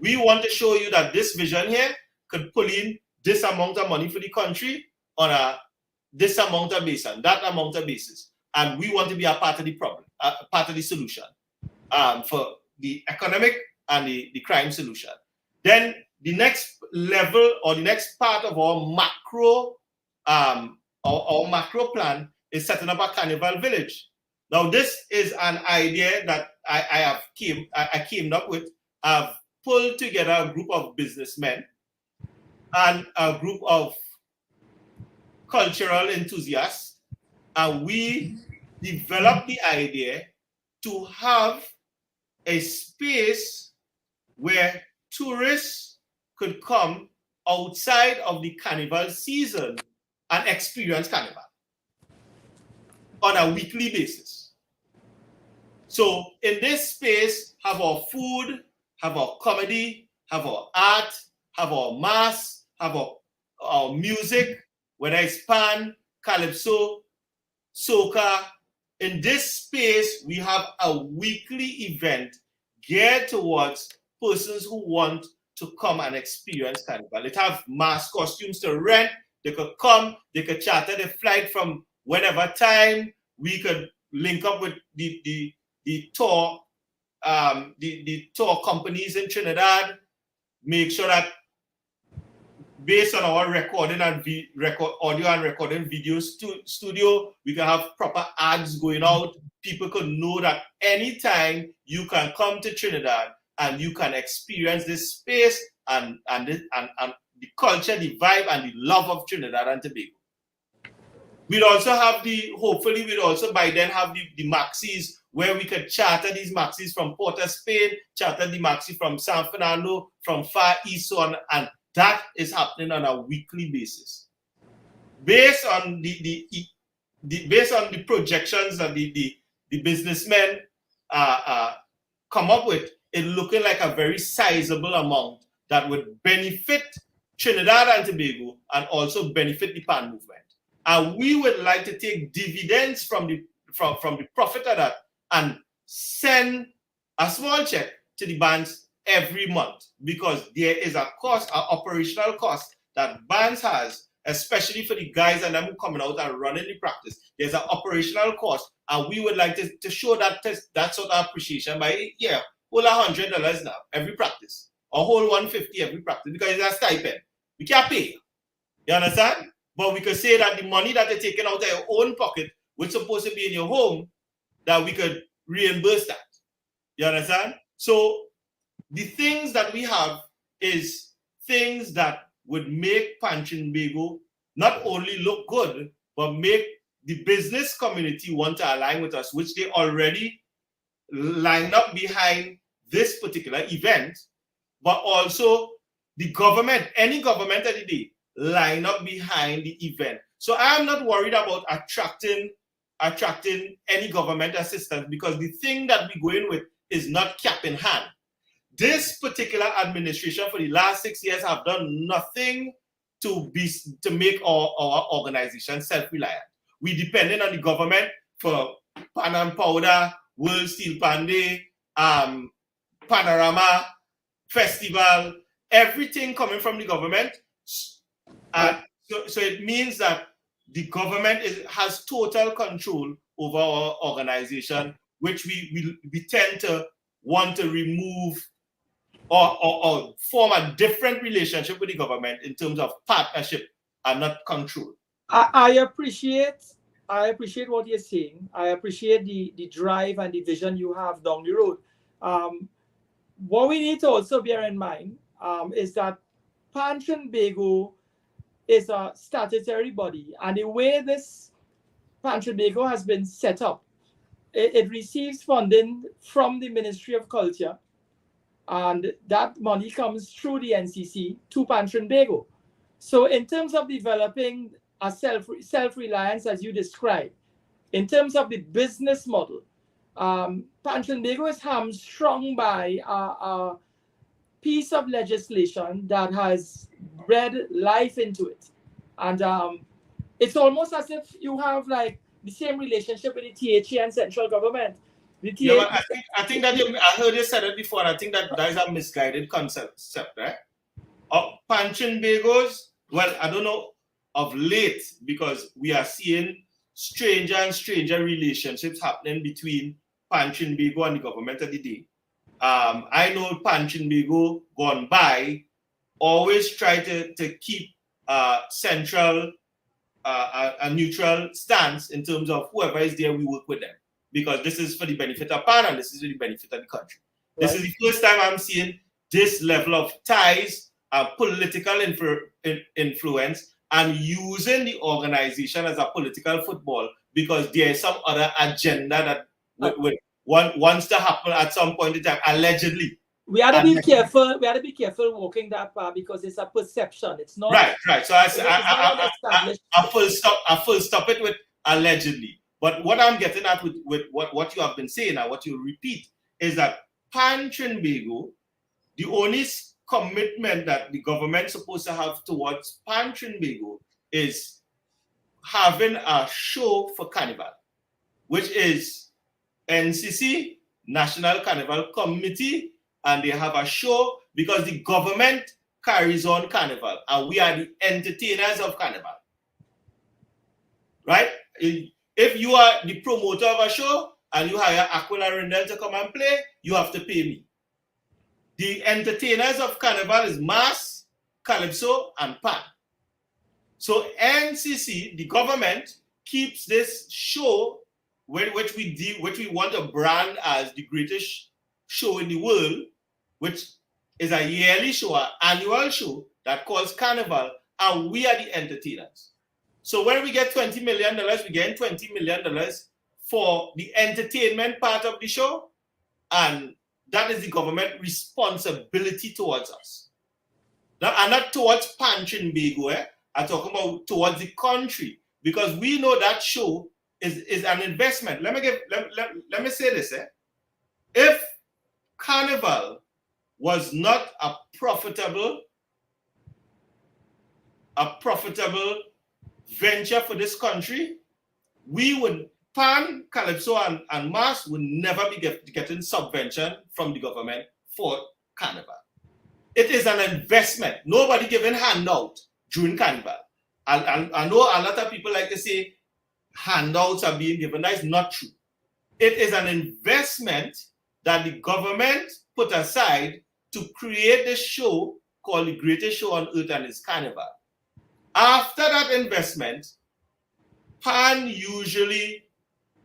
We want to show you that this vision here could pull in this amount of money for the country on this amount of basis and that amount of basis. And we want to be a part of the problem, part of the solution for the economic and the crime solution. Then the next level or the next part of our macro plan is setting up a carnival village. Now, this is an idea that I came up with. I've pulled together a group of businessmen and a group of cultural enthusiasts, and we developed the idea to have a space where tourists could come outside of the carnival season and experience carnival on a weekly basis. So in this space, have our food, have our comedy, have our art, have our mass, have our music, whether it's pan, calypso, soca. In this space, we have a weekly event geared towards persons who want to come and experience carnival. It have mass costumes to rent. They could come, they could charter the flight from whenever time. We could link up with the tour companies in Trinidad, make sure that based on our recording and audio and recording video studio, we can have proper ads going out. People could know that anytime you can come to Trinidad and you can experience this space and the culture, the vibe, and the love of Trinidad and Tobago. We'd also have hopefully we'd also by then have the maxis where we could charter these maxis from Port of Spain, charter the maxi from San Fernando, from Far East, so on, and that is happening on a weekly basis. Based on based on the projections that the businessmen come up with, it's looking like a very sizable amount that would benefit Trinidad and Tobago and also benefit the PAN movement. And we would like to take dividends from the profit of that and send a small check to the bands every month, because there is a cost, an operational cost that bands has, especially for the guys and them who coming out and running the practice. There's an operational cost, and we would like to show that sort of appreciation by hold $100 now every practice, or hold $150 every practice, because it's a stipend. We can't pay. You understand? But we could say that the money that they're taking out of your own pocket, which is supposed to be in your home, that we could reimburse that. You understand? So the things that we have is things that would make Trinbago not only look good, but make the business community want to align with us, which they already line up behind this particular event, but also the government, any government of the day, line up behind the event. So I'm not worried about attracting any government assistance, because the thing that we go in with is not cap in hand. This particular administration for the last 6 years have done nothing to make our organization self-reliant. We depended on the government for pan and powder, World Steel Pan Day, Panorama Festival, everything coming from the government. So it means that the government has total control over our organization, which we tend to want to remove or form a different relationship with the government in terms of partnership and not control. I appreciate what you're saying. I appreciate the drive and the vision you have down the road. What we need to also bear in mind is that Trinbago is a statutory body, and the way this Trinbago has been set up, it receives funding from the Ministry of Culture, and that money comes through the NCC to Trinbago. So in terms of developing a self-reliance, as you described, in terms of the business model, Trinbago is hamstrung by a piece of legislation that has bred life into it. And it's almost as if you have like the same relationship with the THA and central government. Yeah, but I think that I heard you said it before, and I think that is a misguided concept, right? Trinbagos, well, I don't know of late, because we are seeing stranger and stranger relationships happening between Trinbago and the government of the day. I know Trinbago gone by always try to keep central a neutral stance in terms of whoever is there, we work with them, because this is for the benefit of PAN and this is for the benefit of the country. Right. This is the first time I'm seeing this level of ties, political influence, and using the organization as a political football, because there is some other agenda that wants to happen at some point in time, allegedly. We have to be careful. We have to be careful walking that path, because it's a perception. It's not right. So I full stop it with allegedly. But what I'm getting at with what you have been saying and what you repeat is that Trinbago, the only commitment that the government is supposed to have towards Trinbago is having a show for Carnival, which is NCC, National Carnival Committee, and they have a show because the government carries on Carnival and we are the entertainers of Carnival. Right? If you are the promoter of a show and you hire Aquila Rindel to come and play, you have to pay me. The entertainers of Carnival is Mass, Calypso, and Pan. So NCC, the government, keeps this show which we want to brand as the greatest show in the world, which is a yearly show, an annual show that calls Carnival, and we are the entertainers. So when we get $20 million, we get $20 million for the entertainment part of the show, and that is the government responsibility towards us. Now, and not towards Trinbago, I'm talking about towards the country, because we know that show is an investment. Let me say this. If Carnival was not a profitable venture for this country, we would, Pan, Calypso, and Mass would never be getting subvention from the government for Carnival. It is an investment. Nobody giving handout during Carnival. I know a lot of people like to say handouts are being given. That is not true. It is an investment that the government put aside to create this show called the greatest show on earth, and it's Carnival. After that investment, Pan usually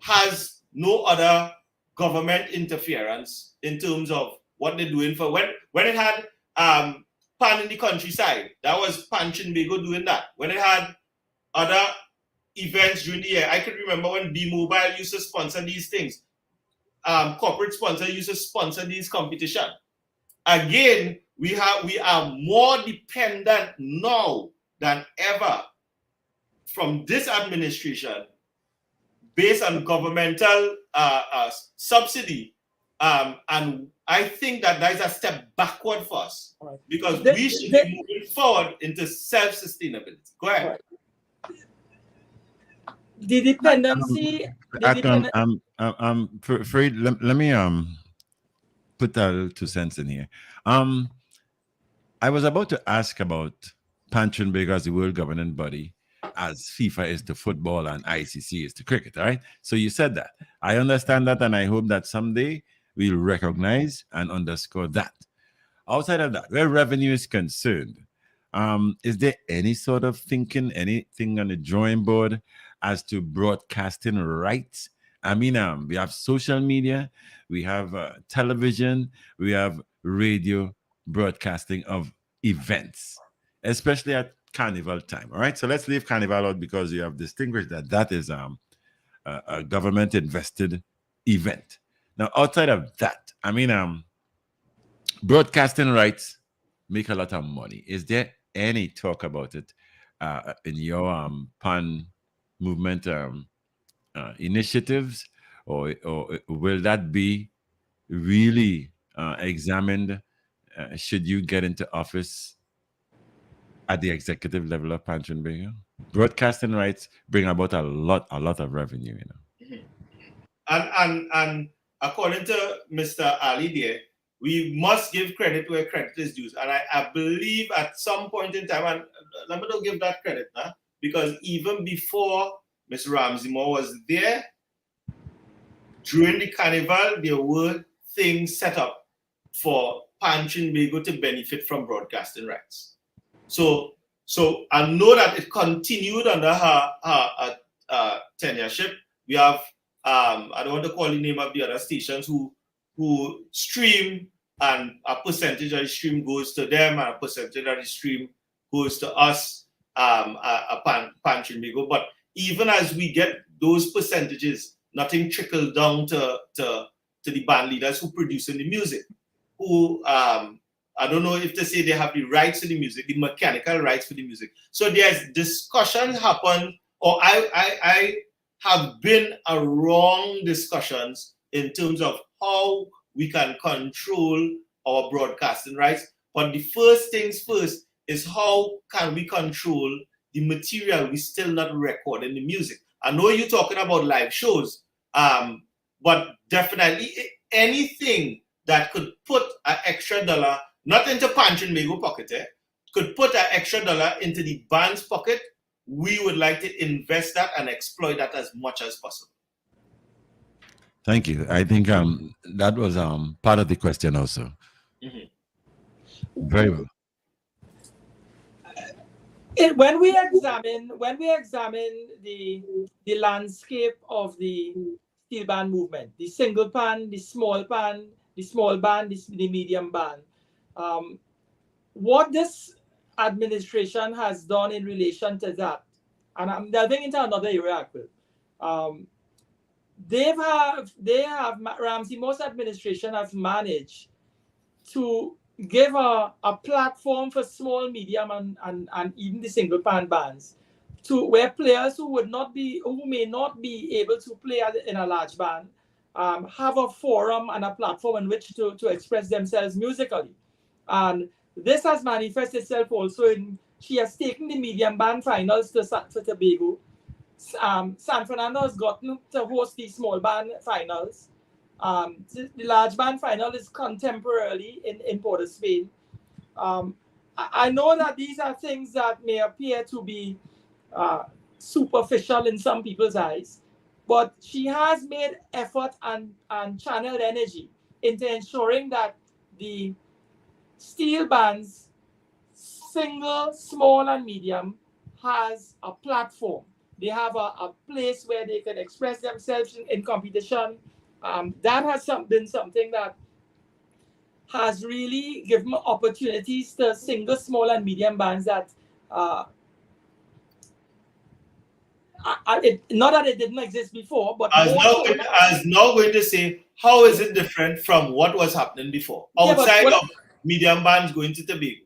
has no other government interference in terms of what they're doing for when it had Pan in the countryside. That was Trinbago doing that. When it had other events during the year, I can remember when B-Mobile used to sponsor these things. Corporate sponsor used to sponsor these competition. Again, we are more dependent now than ever from this administration based on governmental subsidy. And I think that is a step backward for us, because we should be moving forward into self-sustainability. Go ahead. Right. The dependency. Farid, let me put a little 2 cents in here. I was about to ask about Pan Trinbago as the world governing body, as FIFA is to football and ICC is to cricket, all right? So you said that. I understand that, and I hope that someday we'll recognize and underscore that. Outside of that, where revenue is concerned, is there any sort of thinking, anything on the drawing board as to broadcasting rights? I mean, we have social media, we have television, we have radio broadcasting of events, especially at carnival time. All right, so let's leave carnival out because you have distinguished that that is a government invested event. Now, outside of that, I mean, broadcasting rights make a lot of money. Is there any talk about it in your pan movement initiatives, or will that be really examined should you get into office at the executive level of Pan Trinbago? Broadcasting rights bring about a lot of revenue, you know. And according to Mr. Ali there, we must give credit where credit is due. And I believe at some point in time, and let me not give that credit, huh? Because even before Mr. Ramsey Moore was there, during the carnival, there were things set up for Pan Trinbago to benefit from broadcasting rights. So I know that it continued under her tenureship. We have, I don't want to call the name of the other stations who stream, and a percentage of the stream goes to them, and a percentage of the stream goes to us, Pan Trinbago. But even as we get those percentages, nothing trickled down to the band leaders who producing the music, who I don't know if to say they have the rights to the music, the mechanical rights for the music. So there's discussion happen, or I have been around discussions in terms of how we can control our broadcasting rights. But the first things first is how can we control the material we still not recording the music. I know you're talking about live shows, but definitely anything that could put an extra dollar, not into Pan Trinbago pocket, could put an extra dollar into the band's pocket, we would like to invest that and exploit that as much as possible. Thank you. I think that was part of the question also. Very well. When we examine the landscape of the steel band movement, the single pan, the small band, the medium band, what this administration has done in relation to that, and I'm delving into another area, Ramsey Moore's administration has managed to give a platform for small, medium, and even the single pan bands, to where players who may not be able to play in a large band have a forum and a platform in which to express themselves musically. And this has manifested itself also in, she has taken the medium band finals to Tobago. San Fernando has gotten to host the small band finals. The large band final is contemporarily in Port of Spain. I know that these are things that may appear to be superficial in some people's eyes, but she has made effort and channeled energy into ensuring that the steel bands, single, small, and medium, has a platform. They have a place where they can express themselves in competition. That has been something that has really given opportunities to single, small, and medium bands that not that it didn't exist before, but I was now going to say, how is it different from what was happening before, outside of medium bands going to Tobago?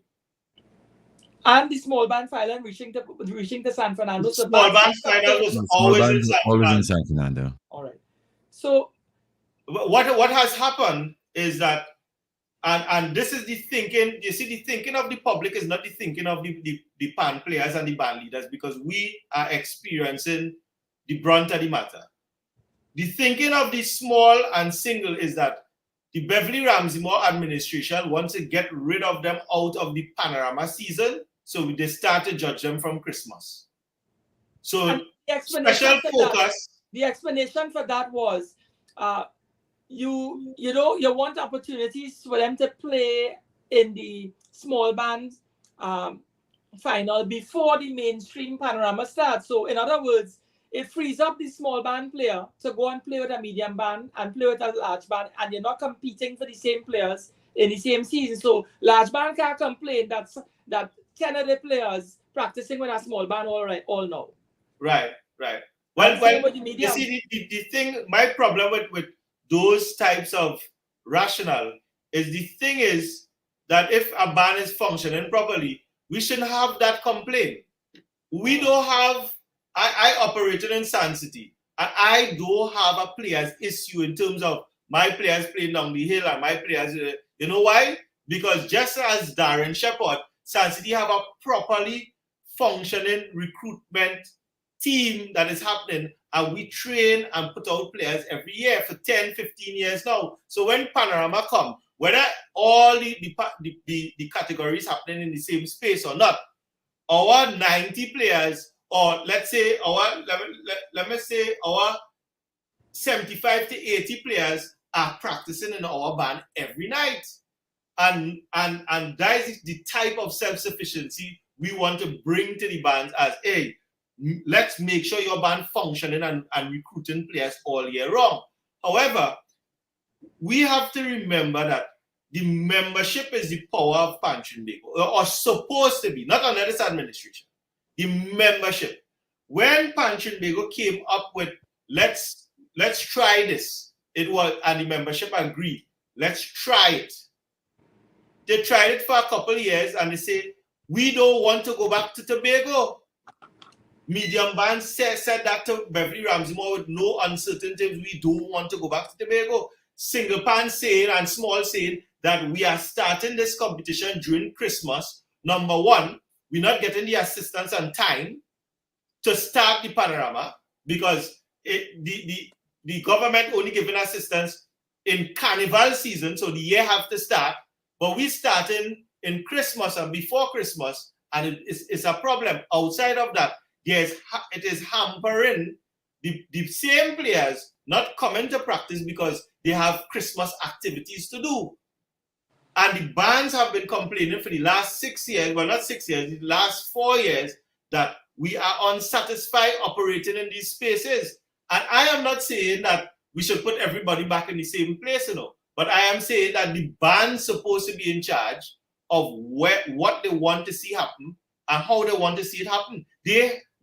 And the small band final reaching to San Fernando. The small band final was always in San Fernando. All right. So what has happened is that, and this is the thinking, you see, the thinking of the public is not the thinking of the pan players and the band leaders, because we are experiencing the brunt of the matter. The thinking of the small and single is that the Beverly Ramsey Moore administration wants to get rid of them out of the Panorama season So they start to judge them from Christmas. So And the explanation special for focus. the explanation for that was, you know, you want opportunities for them to play in the small band final before the mainstream panorama starts. So in other words, it frees up the small band player to go and play with a medium band and play with a large band, and you're not competing for the same players in the same season. So large band can't complain that 10 of the players practicing with a small band all now. Right. Well, you see, the thing, my problem with those types of rationale is, the thing is that if a band is functioning properly, we shouldn't have that complaint. We don't have, I operated in Sun City, and I don't have a players issue in terms of my players playing down the hill and my players, you know why? Because just as Darren Shepherd, Sun City have a properly functioning recruitment team that is happening, and we train and put out players every year for 10, 15 years now. So when Panorama come, whether all the categories happening in the same space or not, our 90 players, or let's say let me say our 75 to 80 players are practicing in our band every night. And that is the type of self-sufficiency we want to bring to the bands as, hey, let's make sure your band functioning and recruiting players all year round. However, we have to remember that the membership is the power of Trinbago, or supposed to be, not under this administration. The membership. When Trinbago came up with let's try this, it was, and the membership agreed, let's try it. They tried it for a couple of years and they say, we don't want to go back to Tobago. Medium band said that to Beverly Ramsey-Moore with no uncertainty. We don't want to go back to Tobago. Single pan saying and small saying that we are starting this competition during Christmas. Number one, we're not getting the assistance on time to start the panorama, because the government only giving assistance in carnival season, so the year have to start. But we starting in Christmas and before Christmas, and it's a problem. Outside of that, it is hampering the same players not coming to practice because they have Christmas activities to do. And the bands have been complaining for the last 6 years, well, not 6 years, the last 4 years, that we are unsatisfied operating in these spaces. And I am not saying that we should put everybody back in the same place, you know, but I am saying that the band's supposed to be in charge of what they want to see happen and how they want to see it happen.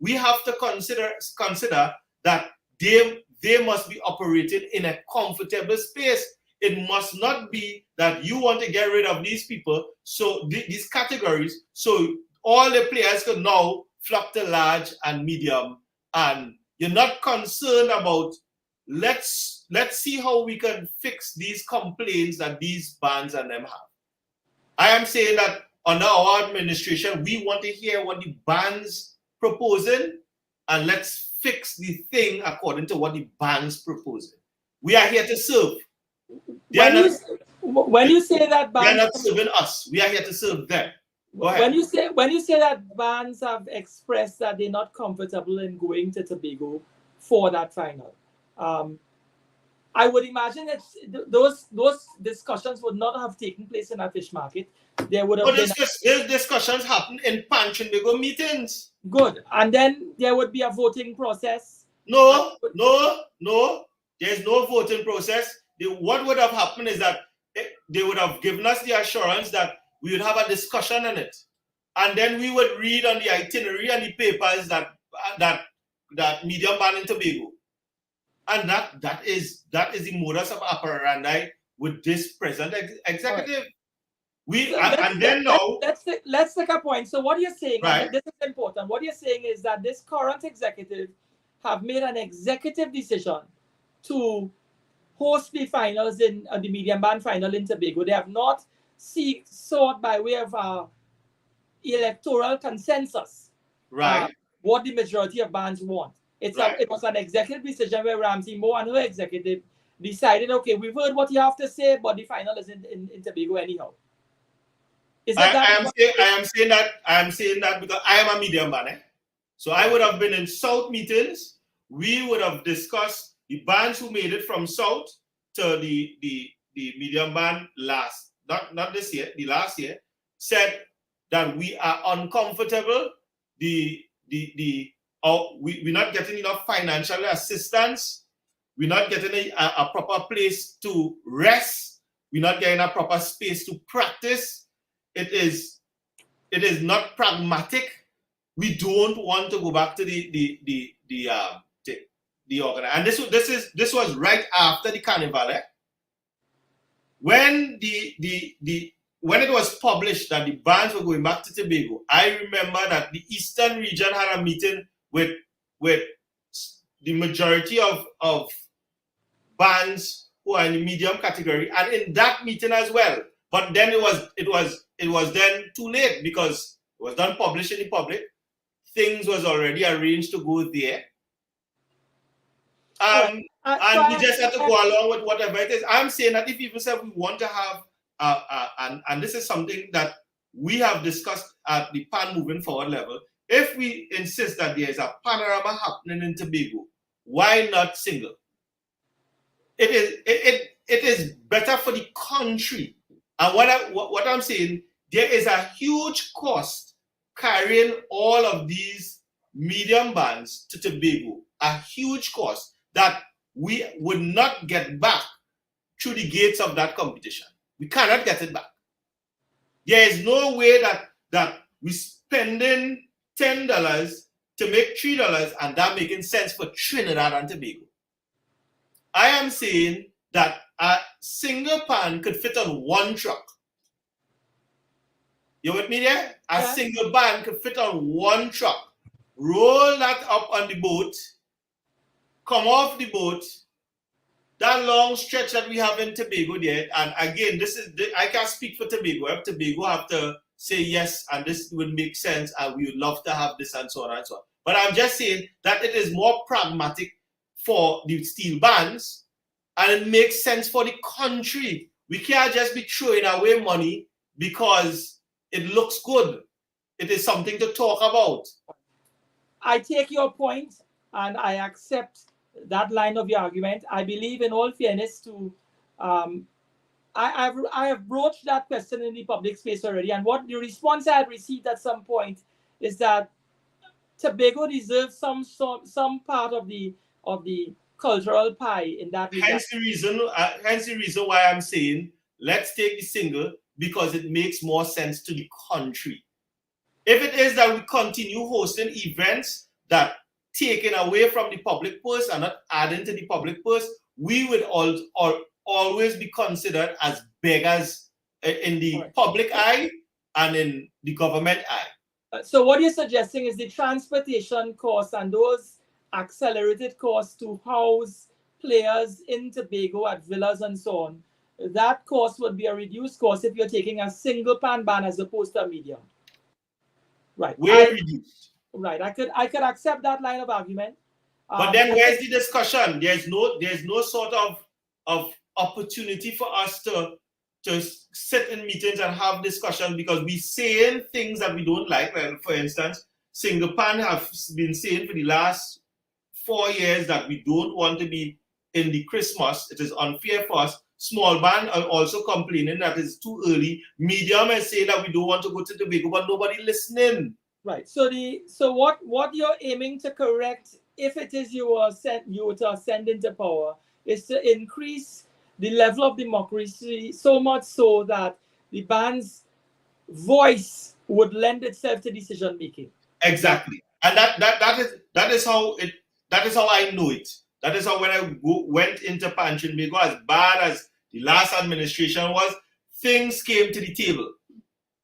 We have to consider that they must be operating in a comfortable space. It must not be that you want to get rid of these people, so these categories, so all the players can now flock to large and medium, and you're not concerned about let's see how we can fix these complaints that these bands and them have. I am saying that under our administration, we want to hear what the bands proposing, and let's fix the thing according to what the bands proposing. We are here to serve. When you say that bands, they are not serving us. We are here to serve them. Go ahead. When you say that bands have expressed that they're not comfortable in going to Tobago for that final, I would imagine that those discussions would not have taken place in a fish market. There would have been these discussions happen in Trinbago meetings. Good, and then there would be a voting process. No. There's no voting process. What would have happened is that they would have given us the assurance that we would have a discussion on it, and then we would read on the itinerary and the papers that medium band in Tobago, and that is the modus operandi with this present executive. Let's take a point. So what you're saying, right, this is important. What you're saying is that this current executive have made an executive decision to host the finals in the medium band final in Tobago. They have not sought by way of electoral consensus, right, what the majority of bands want. It was an executive decision where Ramsey-Moore and her executive decided, okay, we've heard what you have to say, but the final is in Tobago anyhow. Is it that? I am saying that because I am a medium ban. So I would have been in South meetings. We would have discussed the bands who made it from South to the medium ban not this year, the last year, said that we are uncomfortable. We're not getting enough financial assistance. We're not getting a proper place to rest. We're not getting a proper space to practice. It is not pragmatic. We don't want to go back to the organization. And this was right after the carnival. When when it was published that the bands were going back to Tobago, I remember that the Eastern region had a meeting with the majority of bands who are in the medium category, and in that meeting as well. But then it was then too late because it was done published in the public. Things was already arranged to go there. And we just had to go along with whatever it is. I'm saying that if people say we want to have, and this is something that we have discussed at the pan moving forward level, if we insist that there is a panorama happening in Tobago, why not single? It is better for the country. And what I'm saying, there is a huge cost carrying all of these medium bands to Tobago, a huge cost that we would not get back through the gates of that competition. We cannot get it back. There is no way that we're spending $10 to make $3 and that making sense for Trinidad and Tobago. I am saying that a single pan could fit on one truck. You with me there? A single band could fit on one truck. Roll that up on the boat, come off the boat, that long stretch that we have in Tobago there, and again, I can't speak for Tobago. Tobago have to say yes, and this would make sense, and we would love to have this, and so on and so on. But I'm just saying that it is more pragmatic for the steel bands, and it makes sense for the country. We can't just be throwing away money because it looks good. It is something to talk about. I take your point, and I accept that line of your argument. I believe, in all fairness, to I have broached that question in the public space already, and what the response I had received at some point is that Tobago deserves some part of the cultural pie in that regard. Hence the reason why I'm saying let's take the single, because it makes more sense to the country. If it is that we continue hosting events that taken away from the public purse and not adding to the public purse, we would always be considered as beggars in the public eye and in the government eye. So what you're suggesting is the transportation costs and those accelerated costs to house players in Tobago at villas and so on, that cost would be a reduced cost if you're taking a single pan ban as opposed to a medium. Right. Reduced. Right. I could accept that line of argument. But then where's the discussion? There's no sort of opportunity for us to sit in meetings and have discussion because we saying things that we don't like. Well, for instance, single pan have been saying for the last 4 years that we don't want to be in the Christmas. It is unfair for us. Small band are also complaining that it's too early. Medium is saying that we don't want to go to Tobago, but nobody listening. Right. So what you're aiming to correct, if it is you were to ascend into power, is to increase the level of democracy so much so that the band's voice would lend itself to decision making. Exactly, and that is how I know it. That is how when I went into Trinbago, as bad as the last administration was, things came to the table.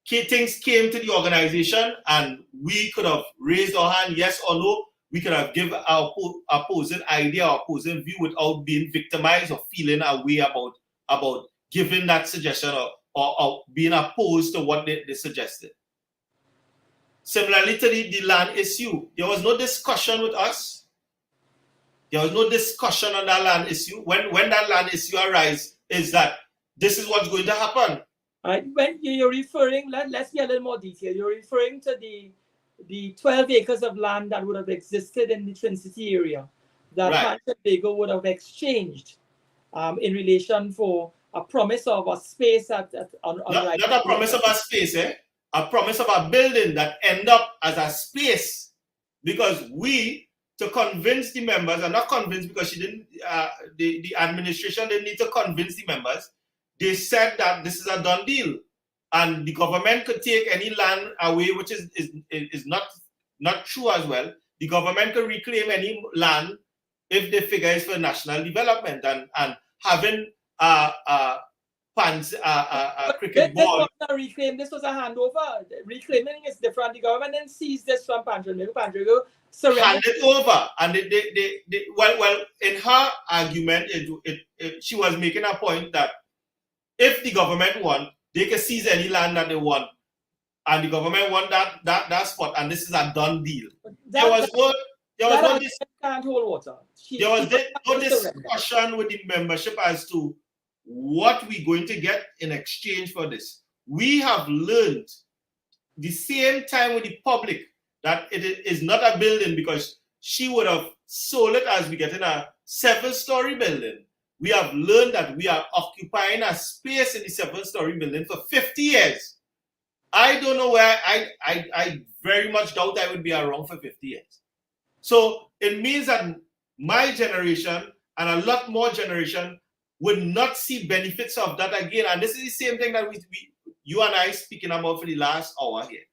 Things came to the organization, and we could have raised our hand, yes or no. We could have given our opposing idea, our opposing view without being victimized or feeling a way about giving that suggestion or being opposed to what they suggested. Similarly to the land issue, there was no discussion with us. There was no discussion on that land issue. When that land issue arises, is that this is what's going to happen. When you're referring, let's be a little more detailed. You're referring to the 12 acres of land that would have existed in the Trinity area that Right. Trinbago would have exchanged in relation for a promise of a space on Not a promise of a space, a promise of a building that end up as a space, because we, to convince the members, and not convince because she didn't, the administration didn't need to convince the members. They said that this is a done deal, and the government could take any land away, which is not true as well. The government could reclaim any land if they figure it's for national development, and having cricket ball. This was a reclaim. This was a handover. Reclaiming is different. The government then seized this from Trinbago. Trinbago hand it over, and well, in her argument, she was making a point that if the government want, they can seize any land that they want, and the government want that spot, and this is a done deal. There was no discussion with the membership as to what we're going to get in exchange for this. We have learned the same time with the public that it is not a building, because she would have sold it as we get in a 7-story building. We have learned that we are occupying a space in the 7-story building for 50 years. I don't know where, I very much doubt I would be around for 50 years. So it means that my generation and a lot more generation would not see benefits of that again. And this is the same thing that you and I speaking about for the last hour here.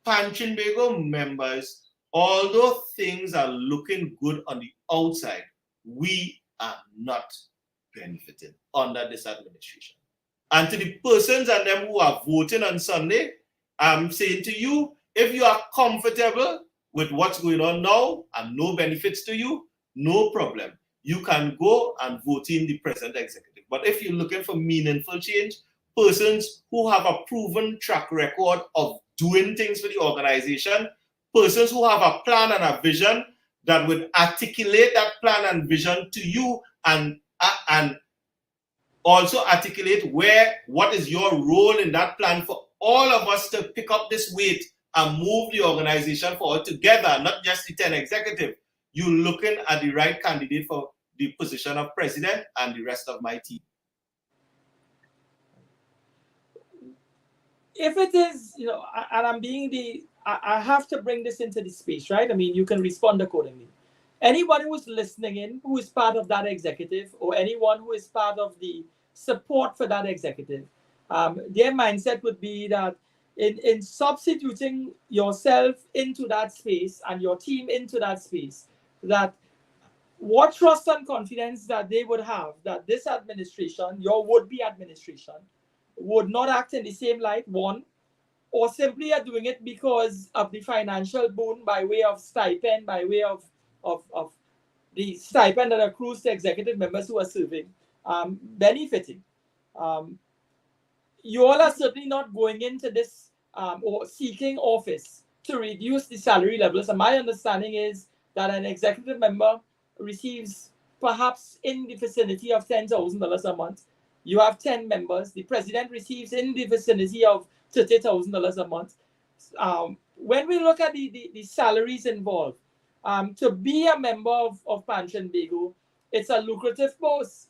Trinbago members, although things are looking good on the outside, we are not benefiting under this administration. And to the persons and them who are voting on Sunday, I'm saying to you, if you are comfortable with what's going on now and no benefits to you, no problem. You can go and vote in the present executive. But if you're looking for meaningful change, persons who have a proven track record of doing things for the organization, persons who have a plan and a vision that would articulate that plan and vision to you, and also articulate what is your role in that plan for all of us to pick up this weight and move the organization forward together, not just the 10 executive. You're looking at the right candidate for the position of president and the rest of my team. If it is, and I have to bring this into the space, right? I mean, you can respond accordingly. Anyone who is listening in, who is part of that executive, or anyone who is part of the support for that executive, their mindset would be that in substituting yourself into that space and your team into that space, that what trust and confidence that they would have that this administration, your would-be administration, would not act in the same light, one, or simply are doing it because of the financial boon by way of stipend, by way of the stipend that accrues to executive members who are serving, benefiting. You all are certainly not going into this or seeking office to reduce the salary levels. And my understanding is that an executive member receives perhaps in the vicinity of $10,000 a month. You have 10 members. The president receives in the vicinity of $30,000 a month. When we look at the salaries involved, to be a member of Trinbago, it's a lucrative post.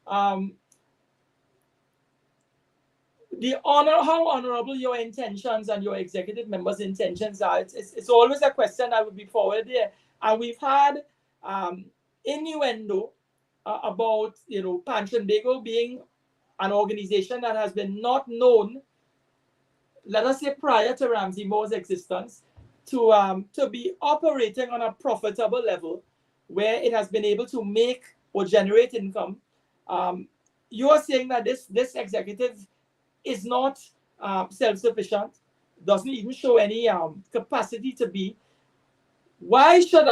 How honorable your intentions and your executive members' intentions are, it's always a question that would be forwarded there. And we've had innuendo about Trinbago being an organization that has been not known, let us say prior to Ramsey Moore's existence, to be operating on a profitable level where it has been able to make or generate income. You are saying that this executive is not self-sufficient, doesn't even show any capacity to be. Why should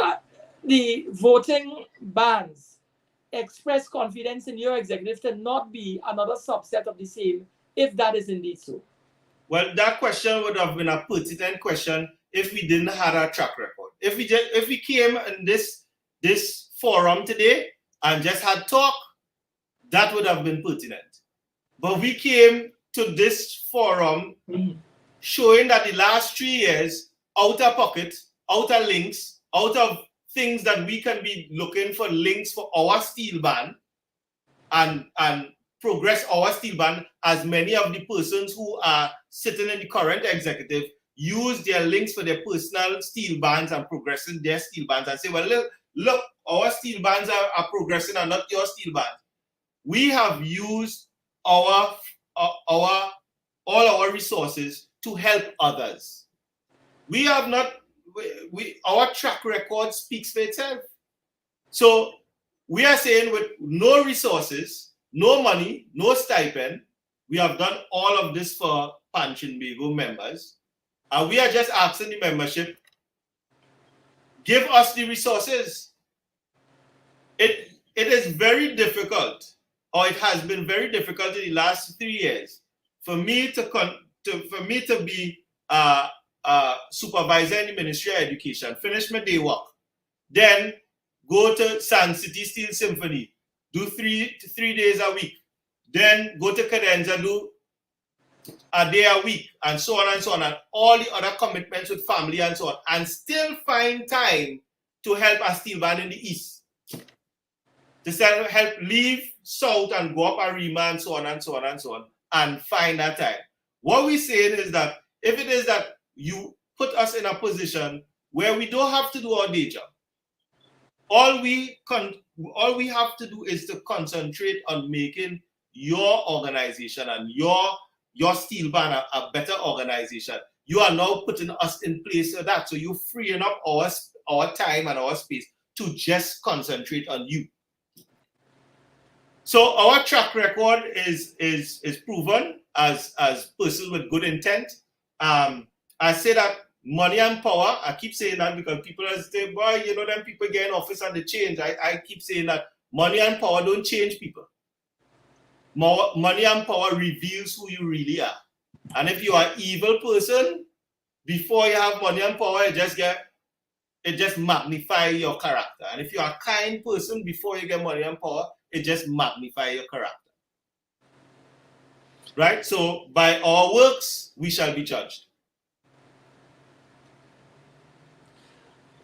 the voting bands express confidence in your executive to not be another subset of the same, if that is indeed so? Well, that question would have been a pertinent question if we didn't have a track record. If we came in this forum today and just had talk, that would have been pertinent. But we came to this forum, showing that the last 3 years, out of pocket, out of links, out of things that we can be looking for links for our steel band and progress our steel band, as many of the persons who are sitting in the current executive use their links for their personal steel bands and progressing their steel bands and say, well, look, our steel bands are progressing and not your steel bands. We have used all our resources to help others. We have not, our track record speaks for itself. So we are saying with no resources, no money, no stipend, we have done all of this for Pan Trinbago members. And we are just asking the membership, give us the resources. It is very difficult, or it has been very difficult in the last 3 years for me to be supervisor in the Ministry of Education, finish my day work, then go to San City Steel Symphony, do 3 days a week, then go to Cadenza, do a day a week, and so on, and all the other commitments with family and so on, and still find time to help a steel band in the East. To help leave South and go up Arima and so on, and find that time. What we're saying is that if it is that you put us in a position where we don't have to do our day job, all we have to do is to concentrate on making your organization and your steel band a better organization. You are now putting us in place for that. So you're freeing up our time and our space to just concentrate on you. So our track record is proven as persons with good intent. I say that money and power, I keep saying that because people say, boy, you know, them people get in office and they change. I keep saying that money and power don't change people. Money and power reveals who you really are. And if you are an evil person, before you have money and power, it just magnifies your character. And if you are a kind person, before you get money and power, it just magnifies your character. Right? So by our works, we shall be judged.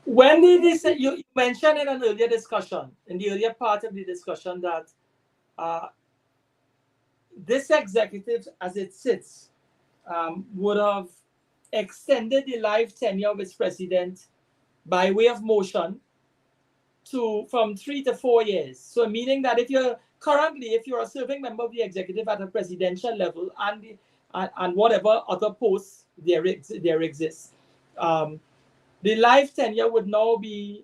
When did this, you mentioned in an earlier discussion, in the earlier part of the discussion, that this executive, as it sits, would have extended the life tenure of its president by way of motion from 3 to 4 years. So meaning that if you're a serving member of the executive at a presidential level and whatever other posts there exists, the life tenure would now be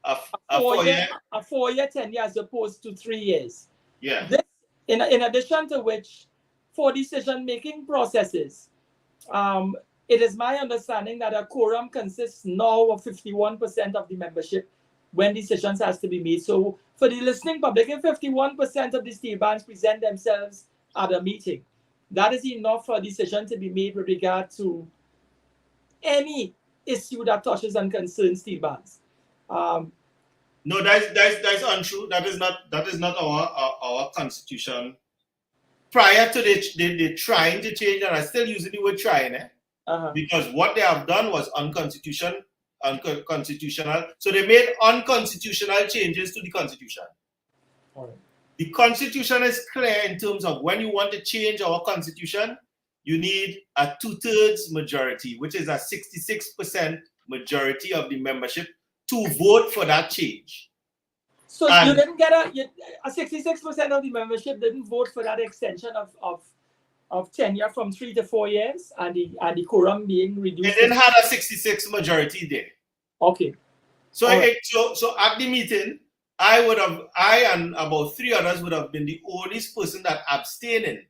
a 4-year tenure as opposed to 3 years. Yeah. This, in addition to which, for decision-making processes, it is my understanding that a quorum consists now of 51% of the membership when decisions has to be made. So for the listening public, if 51% of the steel bands present themselves at a meeting, that is enough for a decision to be made with regard to any issue that touches and concerns steel bands. No, that's untrue. That is not our constitution. Prior to they trying to change, and I still using the word trying, because what they have done was unconstitutional. So they made unconstitutional changes to the constitution. All right. The constitution is clear in terms of when you want to change our constitution, you need a 2/3 majority, which is a 66% majority of the membership to vote for that change. So you didn't get a 66% of the membership didn't vote for that extension of tenure from 3 to 4 years, and the quorum being reduced. It didn't have a 66 majority there. Okay. So so at the meeting, I and about 3 others would have been the only person that abstaining.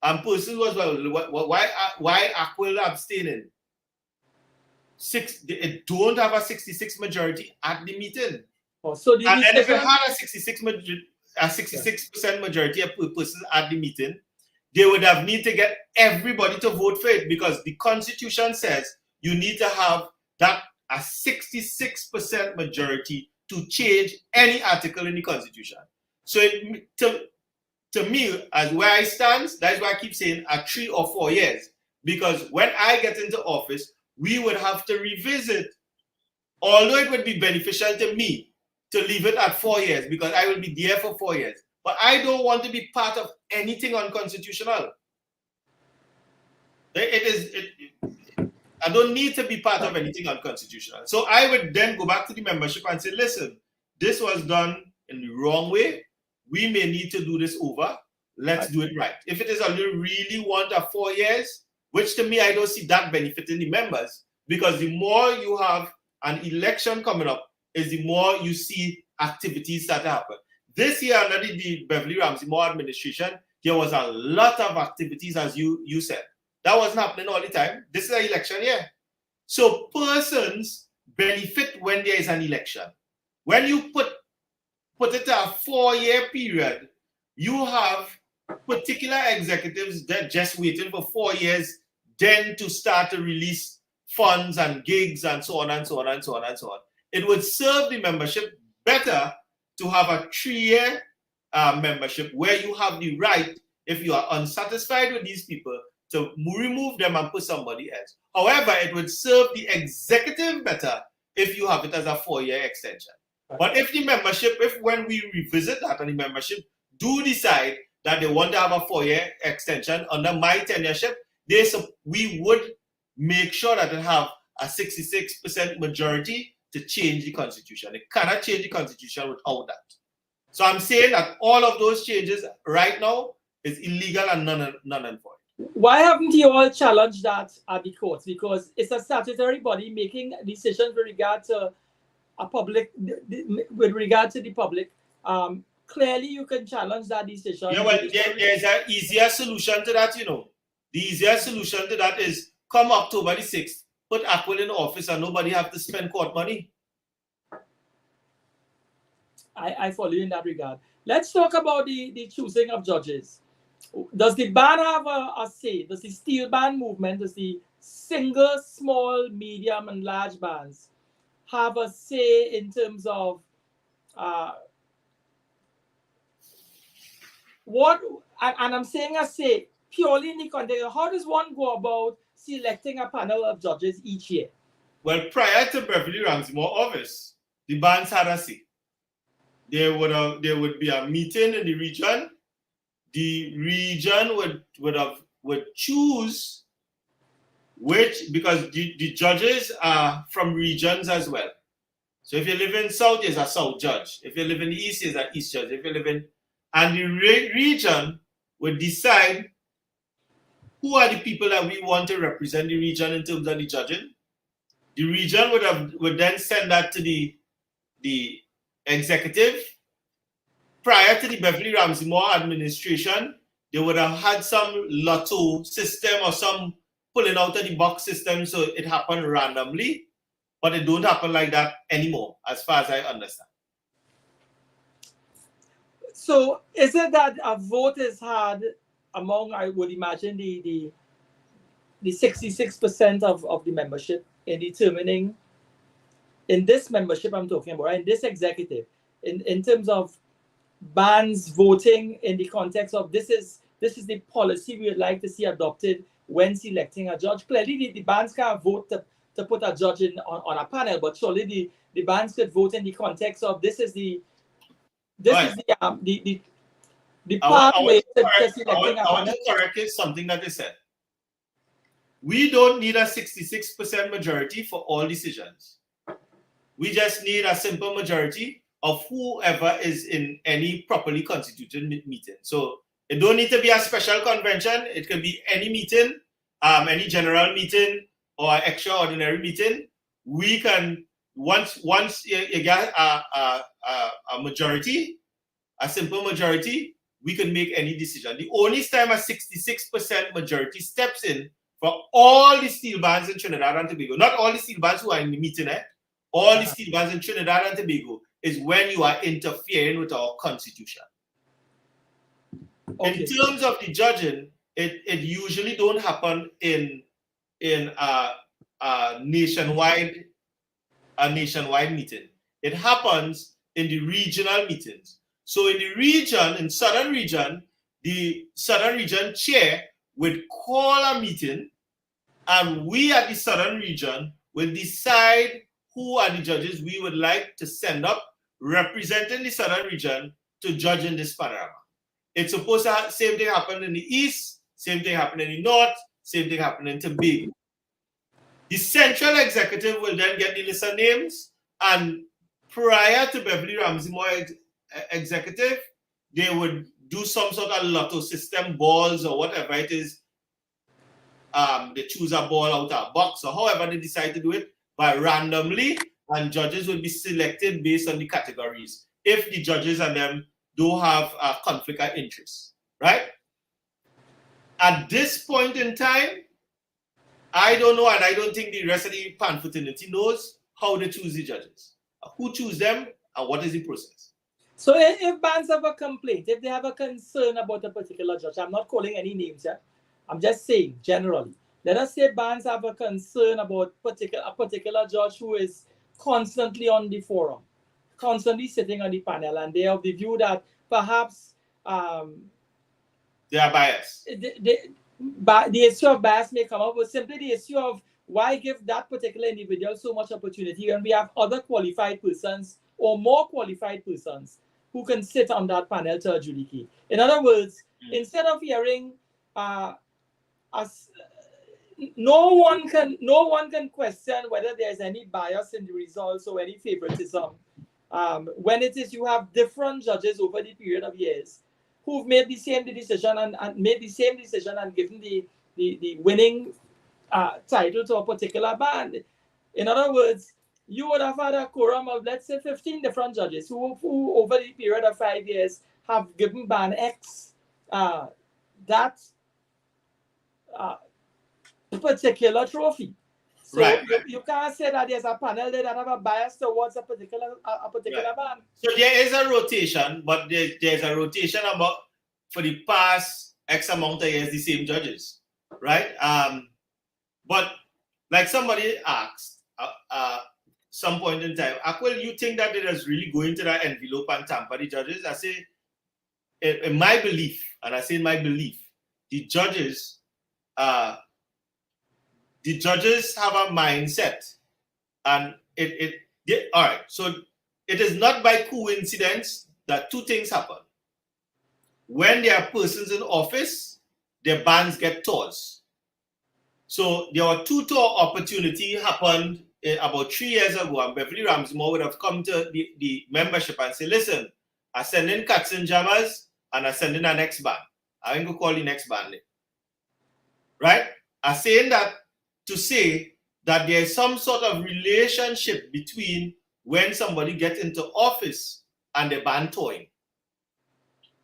And person was, well, why Aquil abstaining? It don't have a 66 majority at the meeting. Oh, so and if it had a 66% majority of persons at the meeting, they would have need to get everybody to vote for it, because the constitution says you need to have a 66% majority to change any article in the constitution. So to to me, as where I stand, that's why I keep saying 3 or 4 years. Because when I get into office, we would have to revisit, although it would be beneficial to me to leave it at 4 years because I will be there for 4 years. But I don't want to be part of anything unconstitutional. I don't need to be part of anything unconstitutional. So I would then go back to the membership and say, listen, this was done in the wrong way. We may need to do this over. Let's do it right. If it is a really want 4 years, which to me, I don't see that benefiting the members, because the more you have an election coming up, is the more you see activities start to happen. This year, under the Beverly Ramsey Moore administration, there was a lot of activities, as you said. That wasn't happening all the time. This is an election year. So persons benefit when there is an election. When you put it a 4-year period, you have particular executives that just waiting for 4 years then to start to release funds and gigs and so on and so on and so on and so on. It would serve the membership better to have a 3-year membership where you have the right, if you are unsatisfied with these people, to remove them and put somebody else. However, it would serve the executive better if you have it as a 4-year extension. But if the membership, if when we revisit that and the membership do decide that they want to have a 4-year extension under my tenureship, we would make sure that it have a 66% majority to change the constitution. It cannot change the constitution without that. So I'm saying that all of those changes right now is illegal and none and void. Why haven't you all challenged that at the courts? Because it's a statutory body making decisions with regard to a public, with regard to the public. Clearly, you can challenge that decision. Yeah, well, there's an easier solution to that, you know. The easier solution to that is come October the 6th, put Aquil in office and nobody have to spend court money. I follow you in that regard. Let's talk about the choosing of judges. Does the band have a say? Does the steel band movement, does the single, small, medium, and large bands have a say in terms of what, and I'm saying a say purely in the context of how does one go about selecting a panel of judges each year? Well, prior to Beverly Ramsey Moore office, the bands had a say. There would be a meeting in the region. The region would choose which, because the judges are from regions as well. So if you live in South, there's a South judge. If you live in the East, there's an East judge. If you live in, and the region would decide who are the people that we want to represent the region in terms of the judging. The region would then send that to the executive. Prior to the Beverly Ramsey Moore administration, they would have had some lotto system or some pulling out of the box system, so it happened randomly, but it don't happen like that anymore, as far as I understand. So is it that a vote is had among, I would imagine, the 66% of the membership in determining, in this membership I'm talking about, right, in this executive, in terms of bands voting in the context of this is the policy we would like to see adopted when selecting a judge. Clearly, the bands can't vote to put a judge on a panel, but surely the bands could vote in the context of this is the pathway to selecting a panel. I want to correct something that they said. We don't need a 66% majority for all decisions. We just need a simple majority of whoever is in any properly constituted meeting. So it don't need to be a special convention. It could be any meeting, any general meeting or extraordinary meeting. We can, once you get a majority, a simple majority, we can make any decision. The only time a 66% majority steps in for all the steel bands in Trinidad and Tobago, not all the steel bands who are in the meeting, all the steel bands in Trinidad and Tobago, is when you are interfering with our constitution. Okay. In terms of the judging, it usually don't happen in a nationwide meeting. It happens in the regional meetings. So in the region, in southern region, the Southern Region chair would call a meeting, and we at the Southern Region will decide who are the judges we would like to send up representing the Southern Region to judge in this panorama. It's supposed to same thing happen in the East, same thing happen in the North, same thing happen in Trinbago. The Central Executive will then get the list of names, and prior to Beverly Ramsey Moore Executive, they would do some sort of lotto system, balls or whatever it is. They choose a ball out of a box or however they decide to do it, but randomly, and judges will be selected based on the categories if the judges and them do have a conflict of interest, right? At this point in time, I don't know, and I don't think the rest of the pan fraternity knows how they choose the judges, who choose them, and what is the process. So if bands have a complaint, if they have a concern about a particular judge, I'm not calling any names here, I'm just saying generally. Let us say bands have a concern about a particular judge who is constantly on the forum, constantly sitting on the panel, and they have the view that perhaps they are biased. The issue of bias may come up, but simply the issue of why give that particular individual so much opportunity when we have other qualified persons or more qualified persons who can sit on that panel to adjudicate. In other words, instead of hearing no one can question whether there's any bias in the results or any favoritism. When it is you have different judges over the period of years who've made the same decision and given the winning title to a particular band. In other words, you would have had a quorum of, let's say, 15 different judges who over the period of 5 years have given band X that particular trophy. So right. you can't say that there's a panel there that have a bias towards a particular right. band. So there is a rotation, but there's a rotation about for the past X amount of years, the same judges, right? But like somebody asked some point in time, Akwil, you think that it is really going to that envelope and tamper the judges? I say, in my belief, and I say in my belief, the judges have a mindset, and all right. So it is not by coincidence that two things happen. When there are persons in office, their bands get tours. So there were two tour opportunity happened about 3 years ago, and Beverly Ramsey Moore would have come to the membership and say, listen, I send in Cats and Jammers, and I send in our next band. I ain't gonna call the next band name. Right? I'm saying that to say that there is some sort of relationship between when somebody gets into office and the band touring.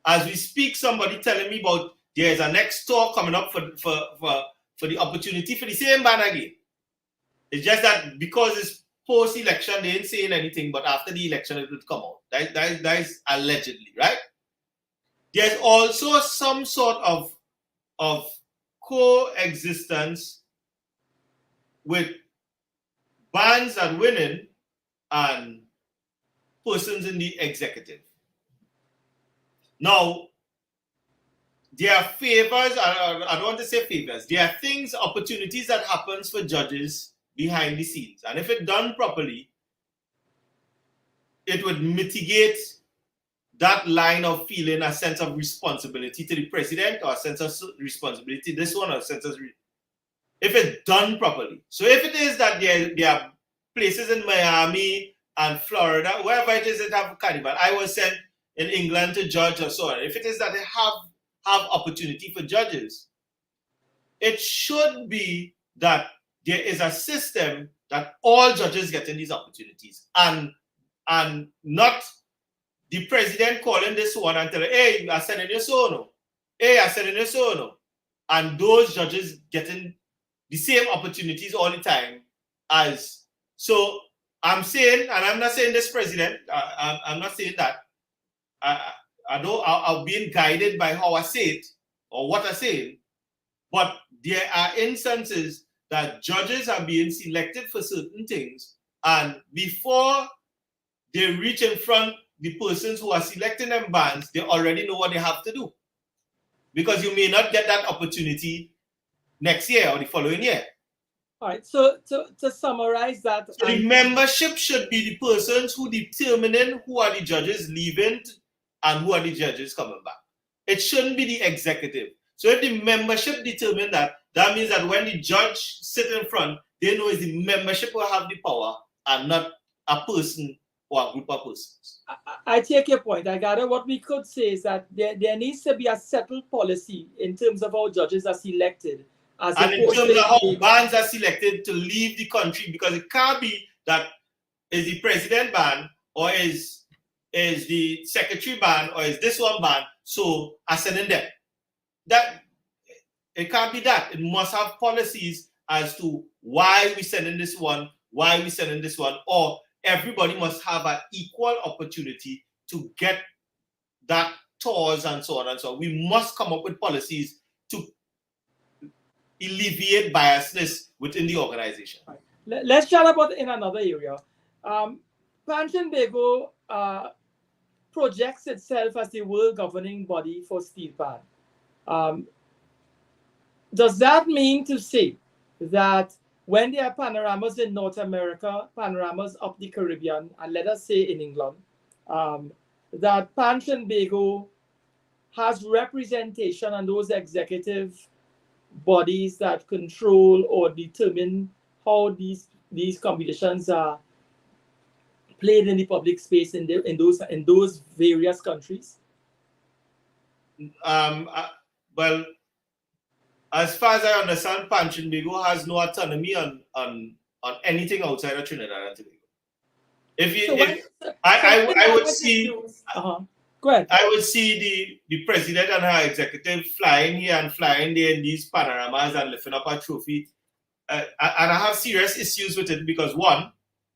As we speak, somebody telling me about there's a next tour coming up for the opportunity for the same band again. It's just that because it's post-election, they ain't saying anything, but after the election, it would come out. That is allegedly, right? There's also some sort of coexistence with bands that winning and persons in the executive. Now, there are favors, I don't want to say favors, there are things, opportunities that happens for judges behind the scenes. And if it's done properly, it would mitigate that line of feeling a sense of responsibility to the president or a sense of responsibility, this one, or a sense of, if it's done properly. So if it is that there are places in Miami and Florida, wherever it is that have carnival, I was sent in England to judge or so on. If it is that they have opportunity for judges, it should be that there is a system that all judges get in these opportunities, and not the president calling this one and telling, hey, I sending you so no. Hey, I sending you so no. And those judges getting the same opportunities all the time as. So I'm saying, and I'm not saying this president, I'm not saying that. I know I'm being guided by how I say it or what I say, but there are instances that judges are being selected for certain things, and before they reach in front the persons who are selecting them bands, they already know what they have to do. because you may not get that opportunity next year or the following year. All right. So to summarize that, So the membership should be the persons who determine who are the judges leaving and who are the judges coming back. It shouldn't be the executive. So if the membership determine that, that means that when the judge sit in front, they know it's the membership will have the power and not a person or a group of persons. I take your point. I gather what we could say is that there needs to be a settled policy in terms of how judges are selected. And in terms of how bans are selected to leave the country, because it can't be that is the president ban or is the secretary ban or is this one ban, so I send in them. That it can't be that. It must have policies as to why we send in this one, why we send in this one, or everybody must have an equal opportunity to get that tours and so on and so on. We must come up with policies to alleviate biasness within the organization. Right. Let's chat about in another area. Trinbago projects itself as the world governing body for steel pan. Does that mean to say that when there are panoramas in North America, panoramas up the Caribbean, and let us say in England, that Trinbago has representation on those executive bodies that control or determine how these competitions are played in the public space in those various countries? Well, as far as I understand, Trinbago has no autonomy on anything outside of Trinidad and Tobago. I would see. Go ahead. I would see the president and her executive flying here and flying there in these panoramas and lifting up a trophy. And I have serious issues with it because, one,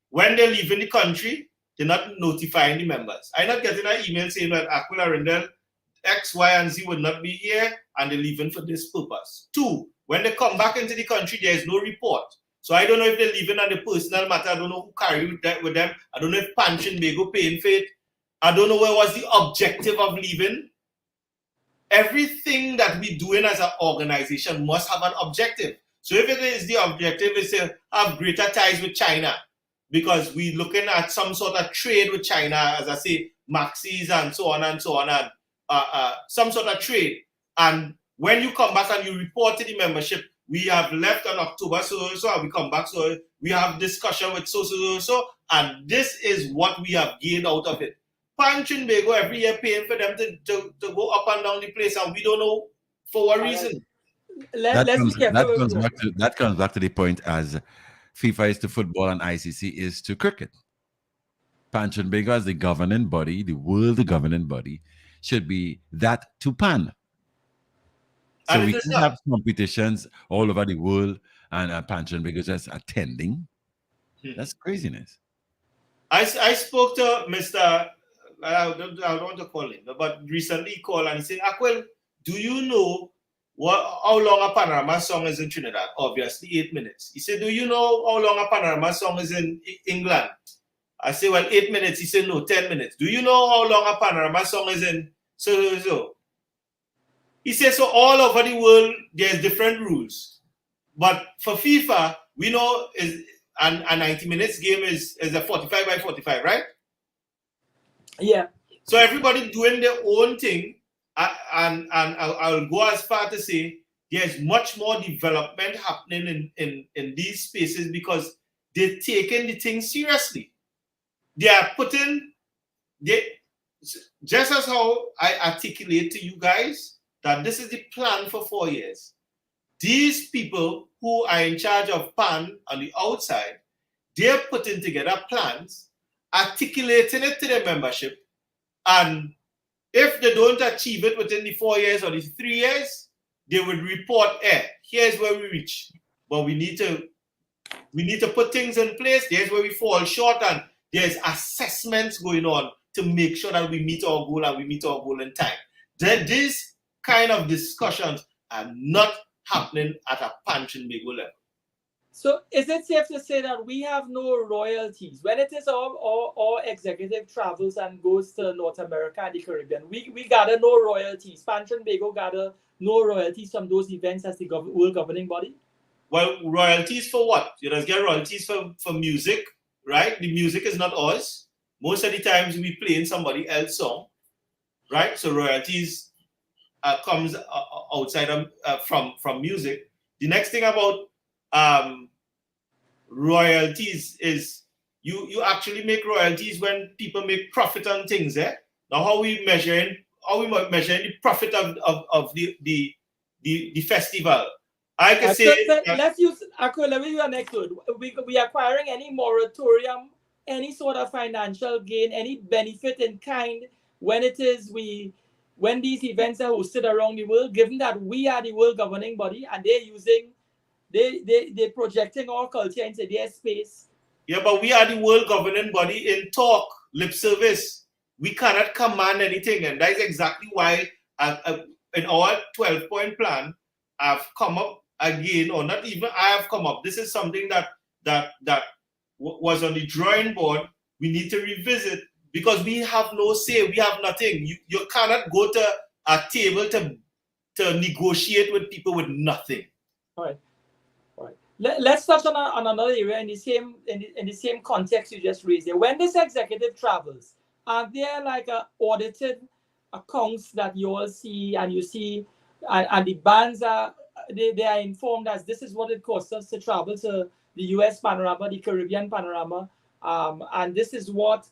when they're leaving the country, they're not notifying the members. I'm not getting an email saying that Aquila Rendell, X, Y, and Z would not be here and they're leaving for this purpose. Two, when they come back into the country, there is no report. So I don't know if they're leaving on the personal matter. I don't know who carried that with them. I don't know if Trinbago paying for it. I don't know what was the objective of leaving. Everything that we're doing as an organization must have an objective. So if it is the objective is to have greater ties with China, because we're looking at some sort of trade with China, as I say, maxis and so on, and some sort of trade. And when you come back and you report to the membership, we have left on October, so and we come back, so we have discussion with so, and this is what we have gained out of it. Trinbago every year paying for them to go up and down the place, and we don't know for what reason. That comes back to the point as FIFA is to football and ICC is to cricket. Trinbago as the governing body, the world governing body, should be that to Pan. So we can have competitions all over the world and Trinbago just attending. That's craziness. I spoke to Mr. I don't want to call him, but recently he called and he said, Aquil, do you know how long a panorama song is in Trinidad? Obviously, 8 minutes. He said, do you know how long a panorama song is in England? I said, well, 8 minutes. He said, no, 10 minutes. Do you know how long a panorama song is in so? He says, so all over the world, there's different rules. But for FIFA, we know a 90 minutes game is a 45 by 45, right? Yeah. So everybody doing their own thing, and I'll go as far to say there's much more development happening in these spaces because they're taking the thing seriously. They are just as how I articulate to you guys that this is the plan for 4 years. These people who are in charge of PAN on the outside, they're putting together plans, articulating it to their membership, and if they don't achieve it within the 4 years or the 3 years, they would report, here's where we reach. But we need to put things in place. Here's where we fall short, and there's assessments going on to make sure that we meet our goal and we meet our goal in time. These kind of discussions are not happening at a Trinbago level. So is it safe to say that we have no royalties when it is our executive travels and goes to North America and the Caribbean? We gather no royalties. Pan Trinbago gather no royalties from those events as the world governing body? Well, royalties for what? You just get royalties for music, right? The music is not ours. Most of the times we play in somebody else's song, right? So royalties comes outside of, from music. The next thing about royalties is you actually make royalties when people make profit on things. Now how we measuring the profit of the festival. I can say let's use let me use an example. We acquiring any moratorium, any sort of financial gain, any benefit in kind when when these events are hosted around the world, given that we are the world governing body and they're projecting our culture into their space. Yeah, but we are the world governing body in talk, lip service. We cannot command anything, and that is exactly why in our 12-point plan, I've come up again, or not even I have come up. This is something that was on the drawing board. We need to revisit because we have no say. We have nothing. You cannot go to a table to negotiate with people with nothing. All right. Let's touch on another area in the same context you just raised there. When this executive travels, are there like audited accounts that you all see and you see, and the bands they are informed as this is what it costs us to travel to the U.S. panorama, the Caribbean panorama, and this is what,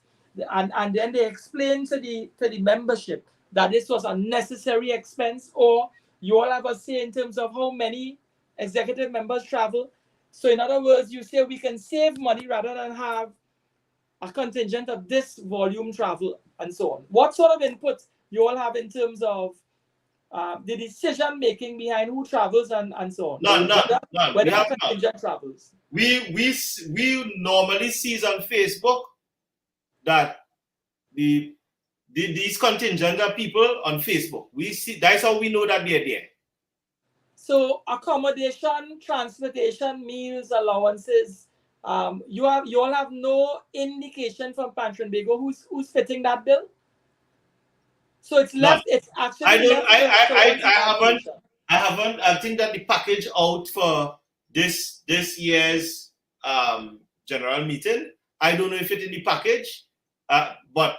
and then they explain to the membership that this was a necessary expense, or you all have a say in terms of how many executive members travel. So in other words, you say we can save money rather than have a contingent of this volume travel and so on. What sort of input you all have in terms of the decision making behind who travels and so on? None. Whether contingent travels. We normally see on Facebook that these contingent are people on Facebook. We see, that's how we know that they're there. So accommodation, transportation, meals, allowances. You all have no indication from Pan Trinbago who's fitting that bill. So it's left. No. It's actually. I haven't. I think that the package out for this year's general meeting. I don't know if it's in the package, but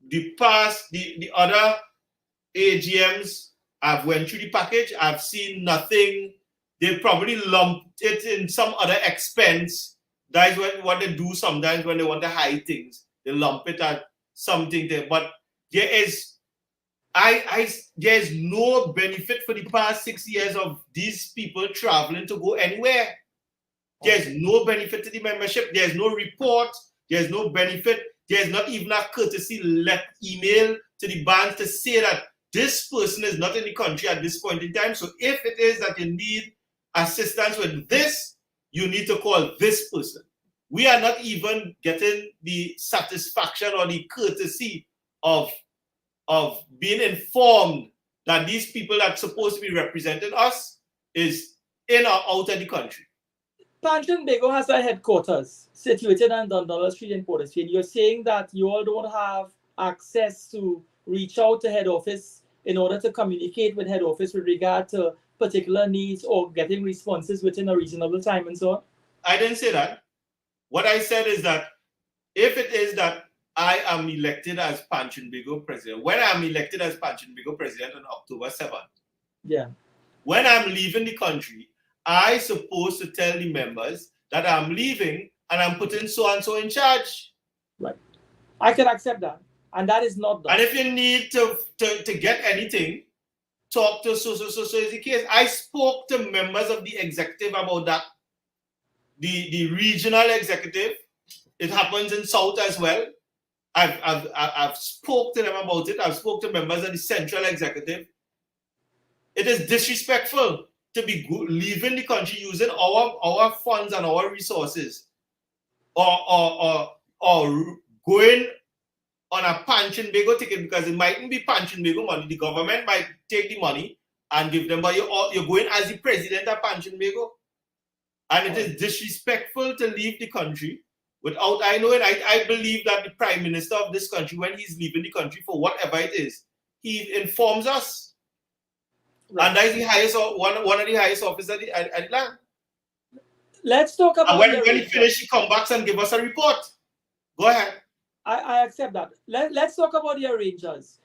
the other AGMs. I've went through the package. I've seen nothing. They probably lumped it in some other expense. That is what they do sometimes when they want to hide things. They lump it at something there. But there is no benefit for the past 6 years of these people traveling to go anywhere. There's no benefit to the membership. There's no report. There's no benefit. There's not even a courtesy email to the bands to say that this person is not in the country at this point in time. So if it is that you need assistance with this, you need to call this person. We are not even getting the satisfaction or the courtesy of being informed that these people that are supposed to be representing us is in or out of the country. Pan Trinbago has a headquarters situated on Dundalk Street in Port of Spain. You're saying that you all don't have access to reach out to head office in order to communicate with head office with regard to particular needs or getting responses within a reasonable time and so on? I didn't say that. What I said is that if it is that I am elected as Pan Trinbago president, when I'm elected as Pan Trinbago president on October 7th, yeah, when I'm leaving the country, I'm supposed to tell the members that I'm leaving and I'm putting so-and-so in charge. Right. I can accept that. And that is not done. And if you need to get anything, talk to so is the case. I spoke to members of the executive about that. The regional executive, it happens in South as well. I've spoke to them about it. I've spoke to members of the central executive. It is disrespectful to be leaving the country using our funds and our resources, or going on a Pan Trinbago ticket, because it mightn't be Pan Trinbago money. The government might take the money and give them, but you're going as the president of Pan Trinbago. And it is disrespectful to leave the country without, I believe that the Prime Minister of this country, when he's leaving the country for whatever it is, he informs us. Right. And that is the highest, one of the highest officers at the land. Let's talk about when he finishes, he comes back and give us a report. Go ahead. I accept that. Let's talk about the arrangers.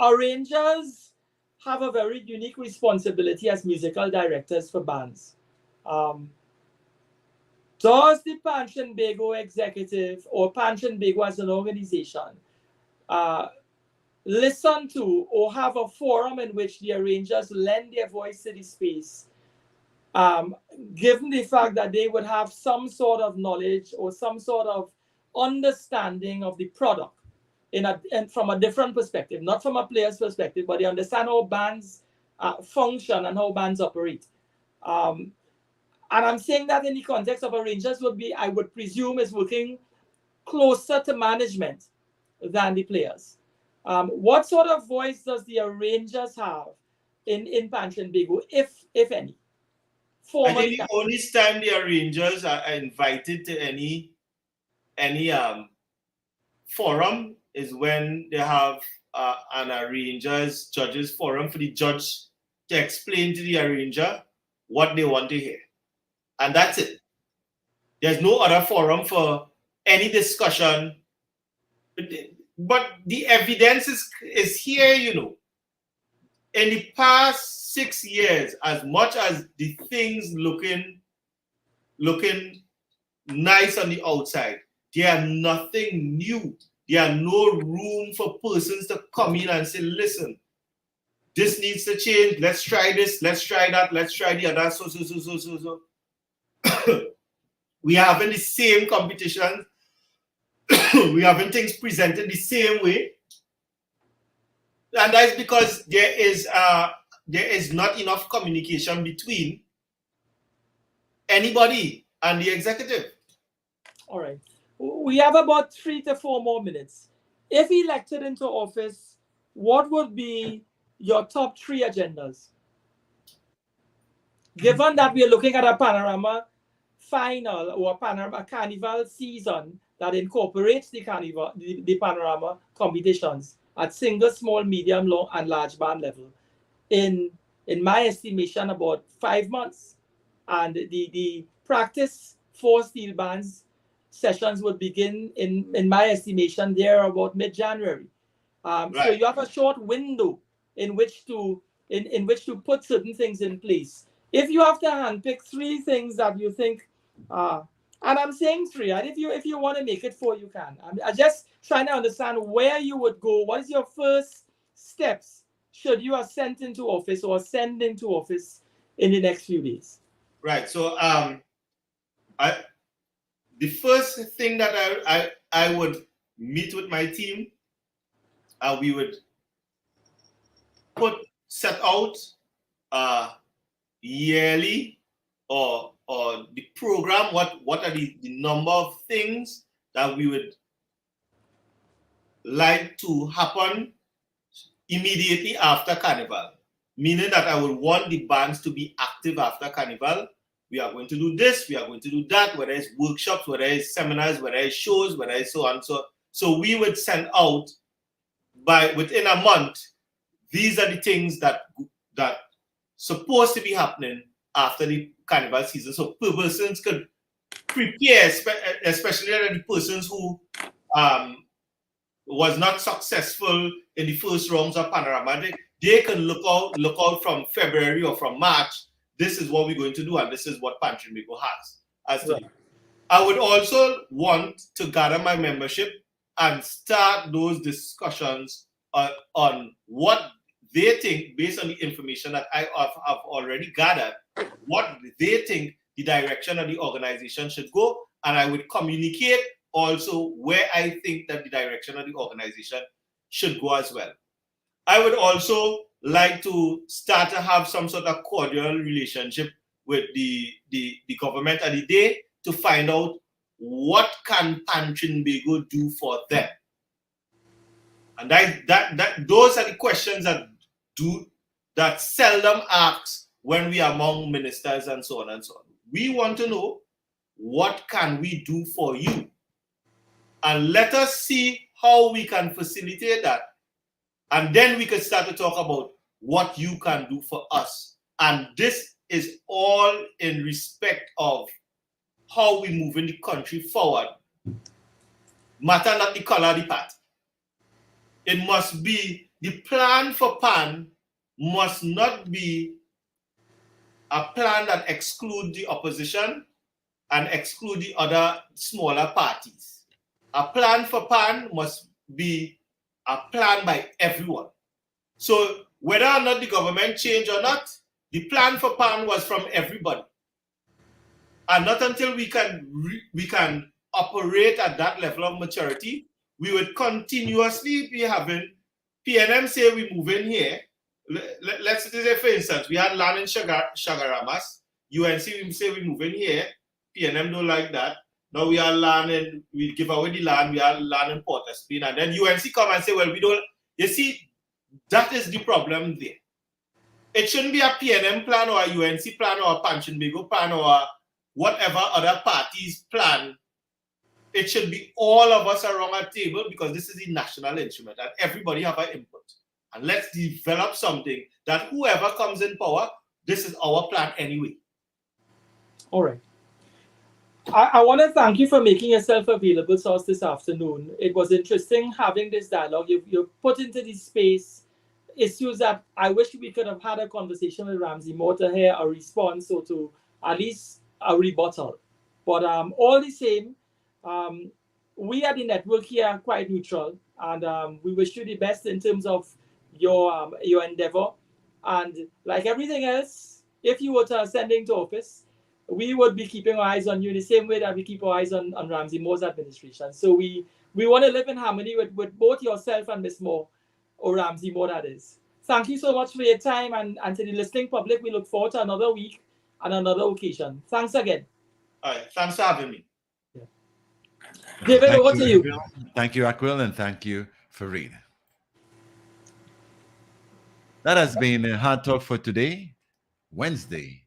Arrangers have a very unique responsibility as musical directors for bands. Does the Pan Trinbago executive or Pan Trinbago as an organization listen to or have a forum in which the arrangers lend their voice to the space, given the fact that they would have some sort of knowledge or some sort of understanding of the product and from a different perspective, not from a player's perspective, but they understand how bands function and how bands operate. And I'm saying that in the context of arrangers would be, I would presume, is working closer to management than the players. What sort of voice does the arrangers have in Pan Trinbago, if any? I think the only time the arrangers are invited to any forum is when they have an arrangers judges forum for the judge to explain to the arranger what they want to hear. And that's it. There's no other forum for any discussion. But the evidence is here, you know. In the past 6 years, as much as the things looking nice on the outside, there are nothing new. There are no room for persons to come in and say, listen, this needs to change. Let's try this. Let's try that. Let's try the other. So. We are having the same competition. We are having things presented the same way. And that's because there is not enough communication between anybody and the executive. All right. We have about 3 to 4 more minutes. If elected into office, what would be your top 3 agendas? Given that we are looking at a Panorama final or a Panorama Carnival season that incorporates the Carnival, the Panorama competitions at single, small, medium, long, and large band level, in my estimation, about 5 months. And the practice for steel bands sessions would begin in my estimation there about mid-January. Right. So you have a short window in which to put certain things in place. If you have to handpick 3 things that you think, and I'm saying 3, and if you want to make it 4, you can. I'm just trying to understand where you would go. What is your first steps should you ascend into office or ascend into office in the next few days? Right. So the first thing that I would meet with my team, we would set out yearly or the program, what are the number of things that we would like to happen immediately after Carnival. Meaning that I would want the bands to be active after Carnival. We are going to do this, we are going to do that, whether it's workshops, whether it's seminars, whether it's shows, whether it's so on. So we would send out within a month, these are the things that supposed to be happening after the Carnival season. So persons could prepare, especially the persons who was not successful in the first rounds of Panorama. They can look out from February or from March. This is what we're going to do, and this is what Pan Trinbago has. Right. I would also want to gather my membership and start those discussions on what they think, based on the information that I have already gathered, what they think the direction of the organization should go. And I would communicate also where I think that the direction of the organization should go as well. I would also like to start to have some sort of cordial relationship with the government of the day to find out what can Pan Trinbago do for them. And those are the questions that seldom asked when we are among ministers and so on and so on. We want to know, what can we do for you? And let us see how we can facilitate that. And then we can start to talk about what you can do for us. And this is all in respect of how we move in the country forward. Matter not the color of the party. It must be, the plan for PAN must not be a plan that excludes the opposition and exclude the other smaller parties. A plan for PAN must be a plan by everyone. So whether or not the government changed or not, the plan for PAN was from everybody. And not until we can operate at that level of maturity, we would continuously be having PNM say we move in here. Let's say, for instance, we had land in Shagaramas. UNC say we move in here. PNM don't like that. Now we are land and we give away the land. We are land in Port of Spain. And then UNC come and say, well, we don't. You see, that is the problem there. It shouldn't be a PNM plan or a UNC plan or a Trinbago plan or whatever other party's plan. It should be all of us around a table, because this is the national instrument and everybody have an input. And let's develop something that whoever comes in power, this is our plan anyway. All right. I want to thank you for making yourself available to us this afternoon. It was interesting having this dialogue. You put into this space issues that I wish we could have had a conversation with Ramsey Moore to hear a response, or to at least a rebuttal. But all the same, we at the network here are quite neutral, and we wish you the best in terms of your endeavor. And like everything else, if you were to ascend into office, we would be keeping our eyes on you the same way that we keep our eyes on Ramsey Moore's administration. So we want to live in harmony with both yourself and Ms. Moore, or Ramsey Moore, that is. Thank you so much for your time, and to the listening public, we look forward to another week and another occasion. Thanks again. All right, thanks for having me. Yeah. David, over to you. Thank you, Aquil, and thank you, Fareed. That has been Hard Talk for today, Wednesday,